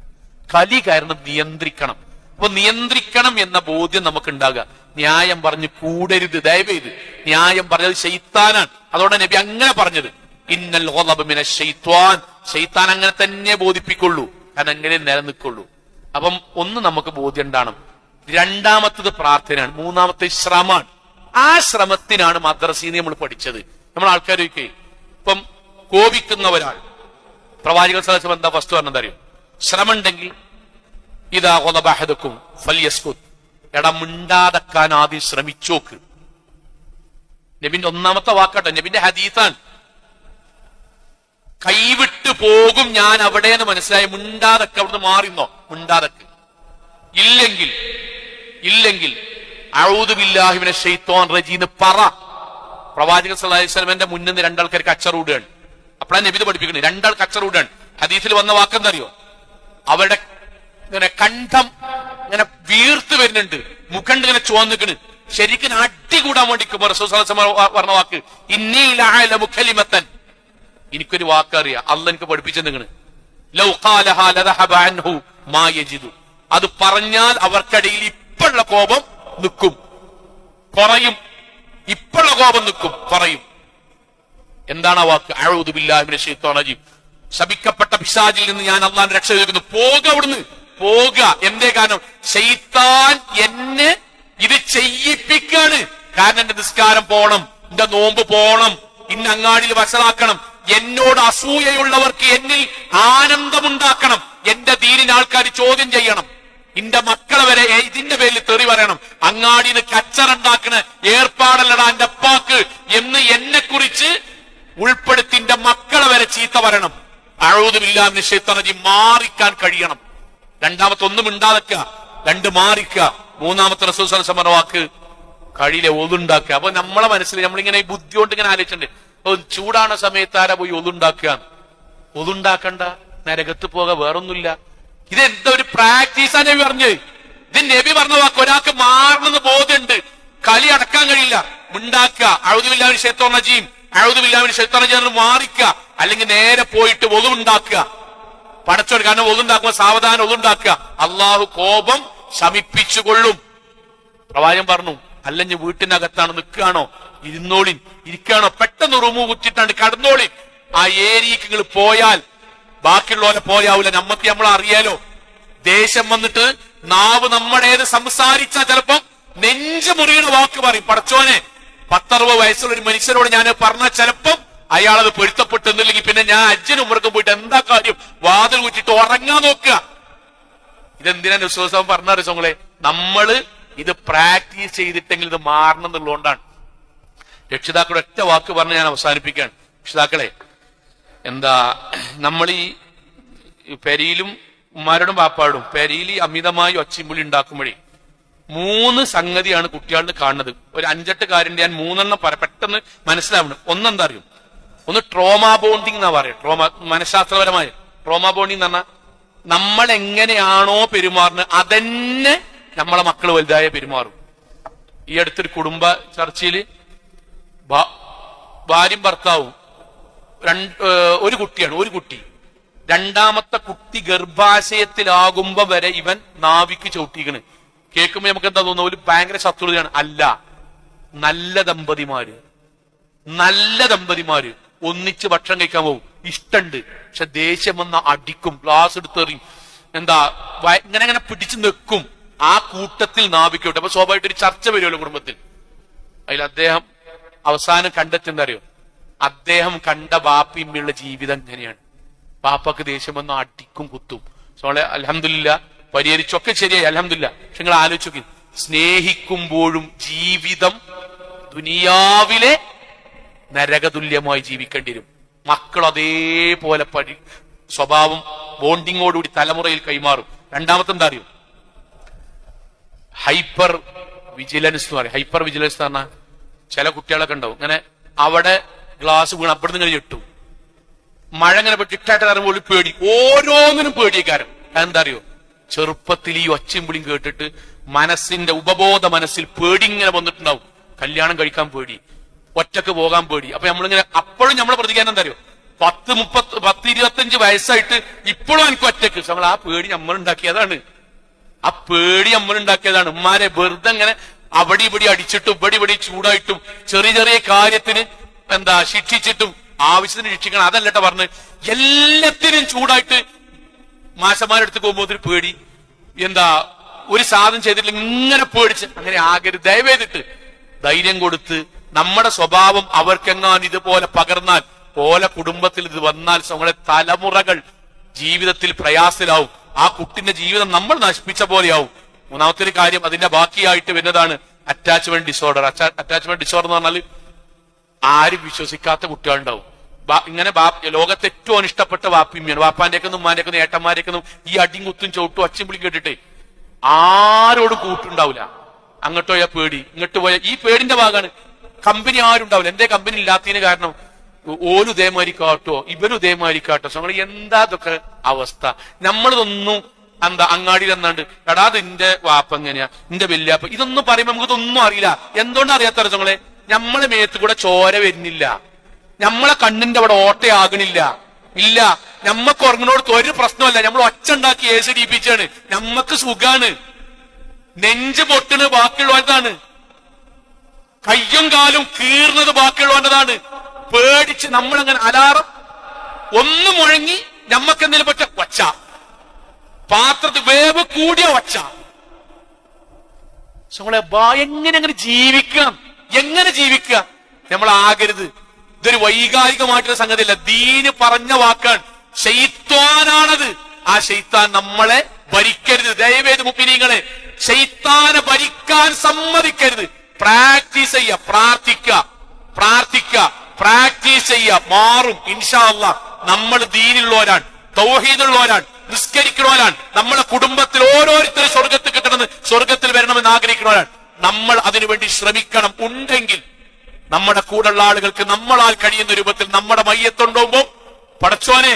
കലി കാരണം നിയന്ത്രിക്കണം. അപ്പൊ നിയന്ത്രിക്കണം എന്ന ബോധ്യം നമുക്ക് ഉണ്ടാകുക. ന്യായം പറഞ്ഞ് കൂടരുത്, ദയവേത്. ന്യായം പറഞ്ഞത് ശൈത്താനാണ്. അതോടെ നബി അങ്ങനെ പറഞ്ഞത്, ഇന്നൽ ഗളബ മിനശ് ശൈത്വാൻ, ശൈത്താൻ അങ്ങനെ തന്നെ ബോധിപ്പിക്കുള്ളൂ, കാരണം അങ്ങനെ നിലനിൽക്കുള്ളൂ. അപ്പം ഒന്ന് നമുക്ക് ബോധ്യം ഉണ്ടാകണം. രണ്ടാമത്തത് പ്രാർത്ഥനയാണ്. മൂന്നാമത്തെ ശ്രമമാണ്. ആ ശ്രമത്തിനാണ് മദ്രസയിൽ നമ്മൾ പഠിച്ചത്. നമ്മൾ ആൾക്കാർ ചോദിക്കേ, ഇപ്പം കോപിക്കുന്ന ഒരാൾ, പ്രവാചകൻ സല്ലല്ലാഹു അലൈഹി വസല്ലം എന്താ ഫസ്റ്റ് പറഞ്ഞത് അറിയും? ശ്രമം ഉണ്ടെങ്കിൽ ഇദാ ഗളബ അഹദുക്കും ഫൽയസ്കുത്, എടാ മിണ്ടാതക്കാൻ ആദ്യം ശ്രമിച്ചോക്ക്. നബിന്റെ ഒന്നാമത്തെ വാക്കാട്ടെ, നബിന്റെ ഹദീസാണ്. കൈവിട്ട് പോകും ഞാൻ അവിടെ എന്ന് മനസ്സിലായി, മിണ്ടാതക്ക് അവിടുന്ന് മാറിന്നോ, മിണ്ടാതക്ക്. ഇല്ലെങ്കിൽ അഊദു ബില്ലാഹി മിനശ് ശൈത്വാനിർ റജീം പറ. പ്രവാചകൻ സല്ലല്ലാഹു അലൈഹി വസല്ലമയുടെ മുന്നിൽ നിന്ന് രണ്ടാൾക്കാർ കച്ചറൂടുകയാണ്. അപ്പോഴാണ് നബി ഇത് പഠിപ്പിക്കുന്നത്. രണ്ടാൾ കച്ചറൂടാണ്. ഹദീസിൽ വന്ന വാക്കെന്തറിയോ? അവരുടെ ഇങ്ങനെ കണ്ഠം ഇങ്ങനെ വീർത്ത് വരുന്നുണ്ട്, മുഖം ഇങ്ങനെ ചുവന്നിക്കണ്. ശരിക്കും അടി കൂടാൻ വേണ്ടി റസൂൽ സല്ലല്ലാഹു അലൈഹി വസല്ലം പറഞ്ഞ വാക്ക്, ഇന്നി ലഅലമു കലിമത്തൻ, എനിക്കൊരു വാക്കറിയാം, അല്ലാഹ് എനിക്ക് പഠിപ്പിച്ചെന്നിങ്ങനെ, ലൗ ഖാലഹാ ലദഹബ അൻഹു മാ യജിദു, അത് പറഞ്ഞാൽ അവർക്കിടയിൽ ഇപ്പോഴുള്ള കോപം നിൽക്കും, കുറയും. ഇപ്പോഴുള്ള കോപം നിൽക്കും, കുറയും. എന്താണ് ആ വാക്ക്? അഊദു ബില്ലാഹി മിനശ് ശൈത്വാനിർ റജീം, ശപിക്കപ്പെട്ട പിശാചിൽ നിന്ന് ഞാൻ അല്ലാഹുവിനെ രക്ഷ ചോദിക്കുന്നു. പോക, അവിടുന്ന് പോക. എന്തേ? കാരണം ശൈത്താൻ എന്നെ ഇത് ചെയ്യിപ്പിക്കാണ്. കാരണം എന്റെ നിസ്കാരം പോണം, എന്റെ നോമ്പ് പോണം, ഇന്ന് അങ്ങാടിയിൽ വഷളാക്കണം, എന്നോട് അസൂയയുള്ളവർക്ക് എന്നിൽ ആനന്ദമുണ്ടാക്കണം, എന്റെ ദീനിന് ആൾക്കാർ ചോദ്യം ചെയ്യണം, എന്റെ മക്കളെ വരെ ഇതിന്റെ പേരിൽ തെറി പറയണം, അങ്ങാടിന്ന് കച്ചറുണ്ടാക്കണ ഏർപ്പാടല്ലടാ എന്റെ അപ്പാക്ക് എന്ന് എന്നെ കുറിച്ച് ഉൾപ്പെടുത്തി എന്റെ മക്കളെ വരെ ചീത്ത പറയണം. അഊദുബില്ലാഹി ശൈത്താനിർ റജീം മാറിക്കാൻ കഴിയണം. രണ്ടാമത്തെ ഒന്നും ഉണ്ടാക്കുക, രണ്ട് മാറിക്കുക, മൂന്നാമത്തെ റസൂൽ സ്വല്ലല്ലാഹു അലൈഹി വസല്ലം വാക്ക് കഴിയിലെ ഒതുണ്ടാക്കുക. അപ്പൊ നമ്മളെ മനസ്സിൽ നമ്മളിങ്ങനെ ഈ ബുദ്ധി കൊണ്ട് ഇങ്ങനെ ആലോചിച്ചിട്ടുണ്ട്, ചൂടാണ് സമയത്ത് ആരാ പോയി ഒതുണ്ടാക്കുക? ഒതുണ്ടാക്കണ്ട, നരകത്ത് പോക, വേറൊന്നുമില്ല. ഇതെന്താ ഒരു പ്രാക്ടീസാ നബി പറഞ്ഞത്? ഇത് നബി പറഞ്ഞ വാക്ക് ഒരാൾക്ക് മാറണമെന്ന് ബോധ്യമുണ്ട്, കലി അടക്കാൻ കഴിയില്ല, ഉണ്ടാക്കുക, അഊദുബില്ലാഹി ശൈത്താനിർ റജീം, അഊദുബില്ലാഹി ശൈത്താനിർ റജീം മാറിക്കുക, അല്ലെങ്കിൽ നേരെ പോയിട്ട് ഒതുണ്ടാക്കുക. പടച്ചോൻ കാരണം ഒതുണ്ടാക്കുമ്പോ സാവധാനം ഒതുണ്ടാക്കുക, അള്ളാഹു കോപം ശമിപ്പിച്ചുകൊള്ളും. പ്രവാചകൻ പറഞ്ഞു, അല്ലെങ്കിൽ വീട്ടിനകത്താണ് നിൽക്കുകയാണോ ഇരുന്നോളിൻ, ഇരിക്കുകയാണോ പെട്ടെന്ന് റൂമ് കുറ്റിട്ടാണ് കടന്നോളിൻ. ആ ഏരിയക്ക് നിങ്ങൾ പോയാൽ ബാക്കിയുള്ളവരെ പോയാവൂല. നമ്മക്ക് നമ്മളറിയാലോ, ദേഷ്യം വന്നിട്ട് നാവ് നമ്മുടേത് സംസാരിച്ചാൽ ചിലപ്പം നെഞ്ചു മുറിയുടെ വാക്ക് പറയും. പടച്ചോനെ, 10-60 വയസ്സുള്ള ഒരു മനുഷ്യരോട് ഞാൻ പറഞ്ഞ ചിലപ്പം അയാളത് പൊരുത്തപ്പെട്ടെന്നില്ലെങ്കിൽ പിന്നെ ഞാൻ അജ്ജനും ഉമ്മർക്കും പോയിട്ട് എന്താ കാര്യം, വാതിൽ കുറ്റിട്ട് ഉറങ്ങാൻ നോക്കുക. ഇതെന്തിനാ വിശ്വാസം പറഞ്ഞ റിസോങ്ങളെ? നമ്മള് ഇത് പ്രാക്ടീസ് ചെയ്തിട്ടെങ്കിൽ ഇത് മാറണം എന്നുള്ളതുകൊണ്ടാണ്. രക്ഷിതാക്കളുടെ ഒറ്റ വാക്ക് പറഞ്ഞ് ഞാൻ അവസാനിപ്പിക്കുകയാണ്. രക്ഷിതാക്കളെ, എന്താ നമ്മൾ ഈ പെരിയിലും ഉമ്മാരോടും പാപ്പാടും പെരിയിൽ അമിതമായി ഒച്ചിമ്പുളി ഉണ്ടാക്കുമ്പോഴേ 3 സംഗതിയാണ് കുട്ടികളുടെ കാണുന്നത്. ഒരു 5-8 കാര്യം ഞാൻ 3 പെട്ടെന്ന് മനസ്സിലാവണം. ഒന്നെന്താ അറിയും? ഒന്ന് ട്രോമാ ബോണ്ടിങ് എന്നാ പറയാം. മനഃശാസ്ത്രപരമായ ട്രോമാ ബോണ്ടിങ് എന്ന് പറഞ്ഞാൽ നമ്മൾ എങ്ങനെയാണോ പെരുമാറുന്നത് അതന്നെ നമ്മളെ മക്കൾ വലുതായ പെരുമാറും. ഈ അടുത്തൊരു കുടുംബ ചർച്ചയില് ഭാര്യയും ഭർത്താവും ഒരു കുട്ടിയാണ്, ഒരു കുട്ടി. രണ്ടാമത്തെ കുട്ടി ഗർഭാശയത്തിലാകുമ്പോ വരെ ഇവൻ നാവിക്ക് ചവിട്ടിക്കണ്. കേൾക്കുമ്പോ നമുക്ക് എന്താ തോന്നുന്നു? ഒരു ഭയങ്കര ശത്രുതയാണ്. അല്ല, നല്ല ദമ്പതിമാര് ഒന്നിച്ച് ഭക്ഷണം കഴിക്കാൻ പോകും, ഇഷ്ടണ്ട്, പക്ഷെ ദേഷ്യം വന്ന അടിക്കും, ഗ്ലാസ് എടുത്തെറിയും, എന്താ ഇങ്ങനെ പിടിച്ചു നിൽക്കും. ആ കൂട്ടത്തിൽ നാവിക്കോട്ടെ. അപ്പൊ സ്വാഭാവികമായിട്ട് ഒരു ചർച്ച വരുമല്ലോ കുടുംബത്തിൽ. അതിൽ അദ്ദേഹം അവസാനം കണ്ടെത്തുന്ന അറിയോ? അദ്ദേഹം കണ്ട ബാപ്പിയമ്മയുള്ള ജീവിതം എങ്ങനെയാണ്. ബാപ്പക്ക് ദേഷ്യം വന്ന അടിക്കും, കുത്തും. സോളെ അൽഹംദുലില്ലാ പരിഹരിച്ചൊക്കെ ശരിയായി, അൽഹംദുലില്ലാ. പക്ഷെ നിങ്ങൾ ആലോചിച്ച് നോക്കി, സ്നേഹിക്കുമ്പോഴും ജീവിതം ദുനിയാവിലെ നരകതുല്യമായി ജീവിക്കേണ്ടി വരും. മക്കൾ അതേപോലെ സ്വഭാവം ബോണ്ടിങ്ങോടുകൂടി തലമുറയിൽ കൈമാറും. രണ്ടാമത്തെ എന്താ അറിയും? ഹൈപ്പർ വിജിലൻസ് എന്ന് പറയും. ഹൈപ്പർ വിജിലൻസ് എന്ന് പറഞ്ഞാൽ ചില കുട്ടികളൊക്കെ ഉണ്ടാവും ഇങ്ങനെ അവിടെ ഗ്ലാസ് വീണ് അപ്പുറത്ത് ഇങ്ങനെ ചുട്ടും, മഴ ഇങ്ങനെ ടിക്ടായിട്ട് ഇറങ്ങുമ്പോൾ പേടി, ഓരോന്നിനും പേടിയക്കാരൻ. എന്താ അറിയോ? ചെറുപ്പത്തിൽ ഈ ഒച്ചയും വിളിയും കേട്ടിട്ട് മനസ്സിന്റെ ഉപബോധ മനസ്സിൽ പേടി ഇങ്ങനെ വന്നിട്ടുണ്ടാവും. കല്യാണം കഴിക്കാൻ പേടി, ഒറ്റക്ക് പോകാൻ പേടി. അപ്പൊ നമ്മളിങ്ങനെ അപ്പോഴും നമ്മളെ പ്രതികരണം എന്താ അറിയോ? 10-25 വയസ്സായിട്ട് ഇപ്പോഴും എനിക്ക് ഒറ്റക്ക്. നമ്മൾ ആ പേടി നമ്മളുണ്ടാക്കിയതാണ്. ഉമ്മാരെ വെറുതെ ഇങ്ങനെ അവിടെ ഇവിടെ അടിച്ചിട്ടും ഇവിടെ ചൂടായിട്ടും ചെറിയ ചെറിയ കാര്യത്തിന് എന്താ ശിക്ഷിച്ചിട്ടും ആവശ്യത്തിന് ശിക്ഷിക്കണം. അതല്ലട്ട പറഞ്ഞ് എല്ലാത്തിനും ചൂടായിട്ട് മാഷന്മാരെടുത്ത് പോകുമ്പോ ഒരു പേടി, എന്താ ഒരു സാധനം ചെയ്തിട്ടില്ല ഇങ്ങനെ പേടിച്ച്. അങ്ങനെ ആകരുത്. ദയവേതിട്ട് ധൈര്യം കൊടുത്ത് നമ്മുടെ സ്വഭാവം അവർക്കെങ്ങാൻ ഇതുപോലെ പകർന്നാൽ, പോലെ കുടുംബത്തിൽ ഇത് വന്നാൽ നമ്മളെ തലമുറകൾ ജീവിതത്തിൽ പ്രയാസത്തിലാവും. ആ കുട്ടിന്റെ ജീവിതം നമ്മൾ നശിപ്പിച്ച പോലെയാവും. മൂന്നാമത്തെ ഒരു കാര്യം അതിന്റെ ബാക്കിയായിട്ട് വരുന്നതാണ് അറ്റാച്ച്മെന്റ് ഡിസോർഡർ. അറ്റാച്ച്മെന്റ് ഡിസോർഡർ എന്ന് പറഞ്ഞാൽ ആരും വിശ്വസിക്കാത്ത കുട്ടികളുണ്ടാവും. ഇങ്ങനെ ലോകത്തെ ഏറ്റവും അനിഷ്ടപ്പെട്ട വാപ്പിമ്മയാണ്. വാപ്പാന്റെയൊക്കെ ഉമ്മാന്റെയൊക്കെ ഏട്ടന്മാരെയൊക്കെ ഈ അടിയും കുത്തും ചവിട്ടും ഒച്ചയും വിളിയും കേട്ടിട്ട് ആരോടും കൂട്ടുണ്ടാവില്ല. അങ്ങോട്ട് പോയാൽ പേടി, ഇങ്ങോട്ട് പോയാൽ ഈ പേടിന്റെ ഭാഗമാണ്. കമ്പനി ആരും ഉണ്ടാവില്ല. എന്റെ കമ്പനി ഇല്ലാത്തതിന് കാരണം ഓലും ഇതേമാതിരി കാട്ടോ ഇവരും ഇതേമാതിരി കാട്ടോ. ഞങ്ങൾ എന്താ ഇതൊക്കെ അവസ്ഥ? നമ്മളിതൊന്നും എന്താ അങ്ങാടിയിൽ എന്നാണ്ട് എടാ നിന്റെ വാപ്പ എങ്ങനെയാ, നിന്റെ വല്യാപ്പ, ഇതൊന്നും പറയുമ്പോ നമുക്ക് ഇതൊന്നും അറിയില്ല. എന്തുകൊണ്ട് അറിയാത്ത ഞങ്ങളെ? നമ്മളെ മേത്ത് കൂടെ ചോര വരുന്നില്ല, നമ്മളെ കണ്ണിന്റെ അവിടെ ഓട്ടയാകണില്ല. ഇല്ല, നമ്മക്ക് ഉറങ്ങുന്നോടത്ത് ഒരു പ്രശ്നമല്ല. നമ്മൾ ഒച്ച ഉണ്ടാക്കി ഏസ് ഡീപ്പിച്ചാണ്, നമ്മക്ക് സുഖാണ്. നെഞ്ച് പൊട്ടണ് ബാക്കിയുള്ളവരതാണ്, കയ്യും കാലും കീറുന്നത് ബാക്കിയുള്ളവരതാണ്. പേടിച്ച് നമ്മളങ്ങനെ അലാറം ഒന്ന് മുഴങ്ങി നമ്മക്ക് എന്തെങ്കിലും പറ്റ ഒച്ച, പാത്രത്തിൽ വേവ് കൂടിയ ഒച്ച, എങ്ങനെ ജീവിക്കണം, എങ്ങനെ ജീവിക്കുക? നമ്മൾ ആകരുത്. ഇതൊരു വൈകാരികമായിട്ടുള്ള സംഗതിയല്ല, ദീന് പറഞ്ഞ വാക്കാണ്. ശൈത്താനാണത്. ആ ശൈത്താൻ നമ്മളെ ഭരിക്കരുത്. ദയവേത് മുഅ്മിനീങ്ങളെ, ശൈത്താനെ ഭരിക്കാൻ സമ്മതിക്കരുത്. പ്രാക്ടീസ് ചെയ്യുക, പ്രാർത്ഥിക്കുക, പ്രാക്ടീസ് ചെയ്യുക, മാറും ഇൻഷാ അല്ലാഹ്. നമ്മൾ ദീനുള്ളവരാണ്, തൗഹീദുള്ളവരാണ്, നിസ്കരിക്കണവരാണ്. നമ്മളെ കുടുംബത്തിൽ ഓരോരുത്തരും സ്വർഗത്തിൽ കിട്ടണമെന്ന്, സ്വർഗത്തിൽ വരണമെന്ന് ആഗ്രഹിക്കുന്നവരാണ്. നമ്മൾ അതിനുവേണ്ടി ശ്രമിക്കണം. ഉണ്ടെങ്കിൽ നമ്മുടെ കൂടെയുള്ള ആളുകൾക്ക് നമ്മളാൽ കഴിയുന്ന രൂപത്തിൽ നമ്മുടെ മയ്യത്തുണ്ടാവുമ്പോ, പടച്ചോനെ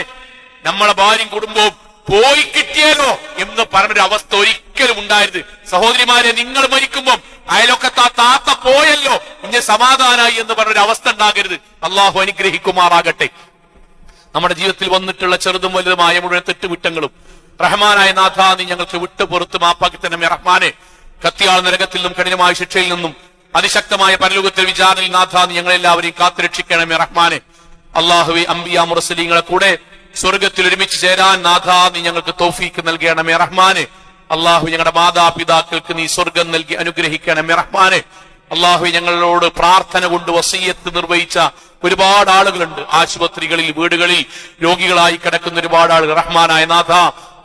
നമ്മളെ ഭാര്യയും കുടുംബവും പോയി കിട്ടിയാലോ എന്ന് പറഞ്ഞൊരു അവസ്ഥ ഒരിക്കലും ഉണ്ടായിരുന്നു. സഹോദരിമാരെ, നിങ്ങൾ മരിക്കുമ്പോൾ അയലൊക്കത്തെ ആ താത്ത പോയല്ലോ, ഇനി സമാധാനായി എന്ന് പറഞ്ഞൊരു അവസ്ഥ ഉണ്ടാകരുത്. അള്ളാഹു അനുഗ്രഹിക്കുമാറാകട്ടെ. നമ്മുടെ ജീവിതത്തിൽ വന്നിട്ടുള്ള ചെറുതും വലുതുമായ മുഴുവൻ തെറ്റുകുറ്റങ്ങളും റഹ്മാനായ നാഥ നീ ഞങ്ങൾക്ക് വിട്ടു പുറത്ത് മാപ്പാക്കി തന്നെ റഹ്മാനെ. കത്തിയാൾ നരകത്തിൽ നിന്നും കഠിനമായ ശിക്ഷയിൽ നിന്നും അതിശക്തമായ പരലോകത്തിൽ വിചാരണയിൽ നാഥ നീ ഞങ്ങളെല്ലാവരെയും കാത്തുരക്ഷിക്കണമേ റഹ്മാനെ. അള്ളാഹുവെ, അംബിയാ മുർസലീങ്ങളെ കൂടെ സ്വർഗത്തിൽ ഒരുമിച്ച് ചേരാൻ നാഥ നീ ഞങ്ങൾക്ക് തൗഫീക്ക് നൽകണമേ റഹ്മാനെ. അള്ളാഹു, ഞങ്ങളുടെ മാതാപിതാക്കൾക്ക് നീ സ്വർഗം നൽകി അനുഗ്രഹിക്കണമേ റഹ്മാനെ. അള്ളാഹു, ഞങ്ങളോട് പ്രാർത്ഥന കൊണ്ട് വസിയ്യത്ത് നിർവഹിച്ച ഒരുപാട് ആളുകളുണ്ട്. ആശുപത്രികളിൽ, വീടുകളിൽ രോഗികളായി കിടക്കുന്ന ഒരുപാട് ആളുകൾ. റഹ്മാനായ നാഥ,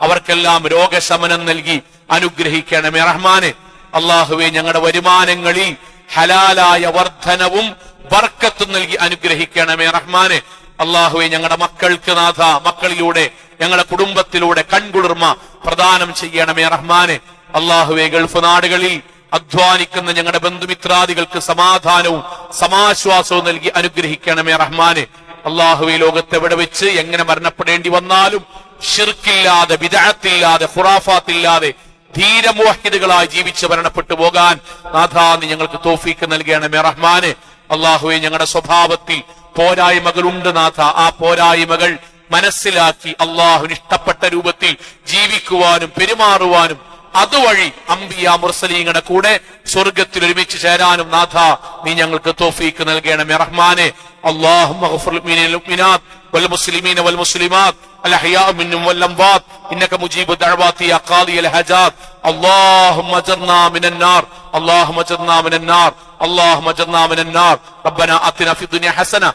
അവർക്കെല്ലാം രോഗശമനം നൽകി അനുഗ്രഹിക്കണമേ റഹ്മാനെ. അള്ളാഹുവെ, ഞങ്ങളുടെ വരുമാനങ്ങളിൽ ഹലാലായ വർധനവും ബർക്കത്തും നൽകി അനുഗ്രഹിക്കണമേ റഹ്മാനെ. അള്ളാഹുവെ, ഞങ്ങളുടെ മക്കൾക്ക് നാഥ, മക്കളിലൂടെ ഞങ്ങളുടെ കുടുംബത്തിലൂടെ കൺകുളിർമ പ്രദാനം ചെയ്യണമേ റഹ്മാനെ. അള്ളാഹുവെ, ഗൾഫ് നാടുകളിൽ അധ്വാനിക്കുന്ന ഞങ്ങളുടെ ബന്ധുമിത്രാദികൾക്ക് സമാധാനവും സമാശ്വാസവും നൽകി അനുഗ്രഹിക്കണമേ റഹ്മാനെ. അള്ളാഹുവെ, ലോകത്തെവിടെ വെച്ച് എങ്ങനെ മരണപ്പെടേണ്ടി വന്നാലും ശിർക്കില്ലാതെ, ബിദ്അത്തില്ലാതെ, ഖുറാഫാത്തില്ലാതെ ധീരമുവഹിദുകളായി ജീവിച്ച് മരണപ്പെട്ടു പോകാൻ നാഥാ നീ ഞങ്ങൾക്ക് തൗഫീക്ക് നൽകണമേ റഹ്മാനെ. അള്ളാഹുവെ, ഞങ്ങളുടെ സ്വഭാവത്തിൽ പോരായ്മകളുണ്ട് നാഥ. ആ പോരായ്മകൾ മനസ്സിലാക്കി അള്ളാഹുവിന് ഇഷ്ടപ്പെട്ട രൂപത്തിൽ ജീവിക്കുവാനും പെരുമാറുവാനും അതുവഴി അംബിയാ മുർസലീങ്ങളുടെ കൂടെ സ്വർഗത്തിൽ ഒരുമിച്ച് ചേരാനും നാഥ നീ ഞങ്ങൾക്ക് തൗഫീക്ക് നൽകണമേ റഹ്മാനെ. اللهم اغفر للمؤمنات والمسلمين والمسلمات الأحياء منهم والأموات إنك مجيب الدعوات يا قاضي الحاجات. اللهم اجرنا من النار، اللهم اجرنا من النار، اللهم اجرنا من النار. ربنا آتنا في الدنيا حسنة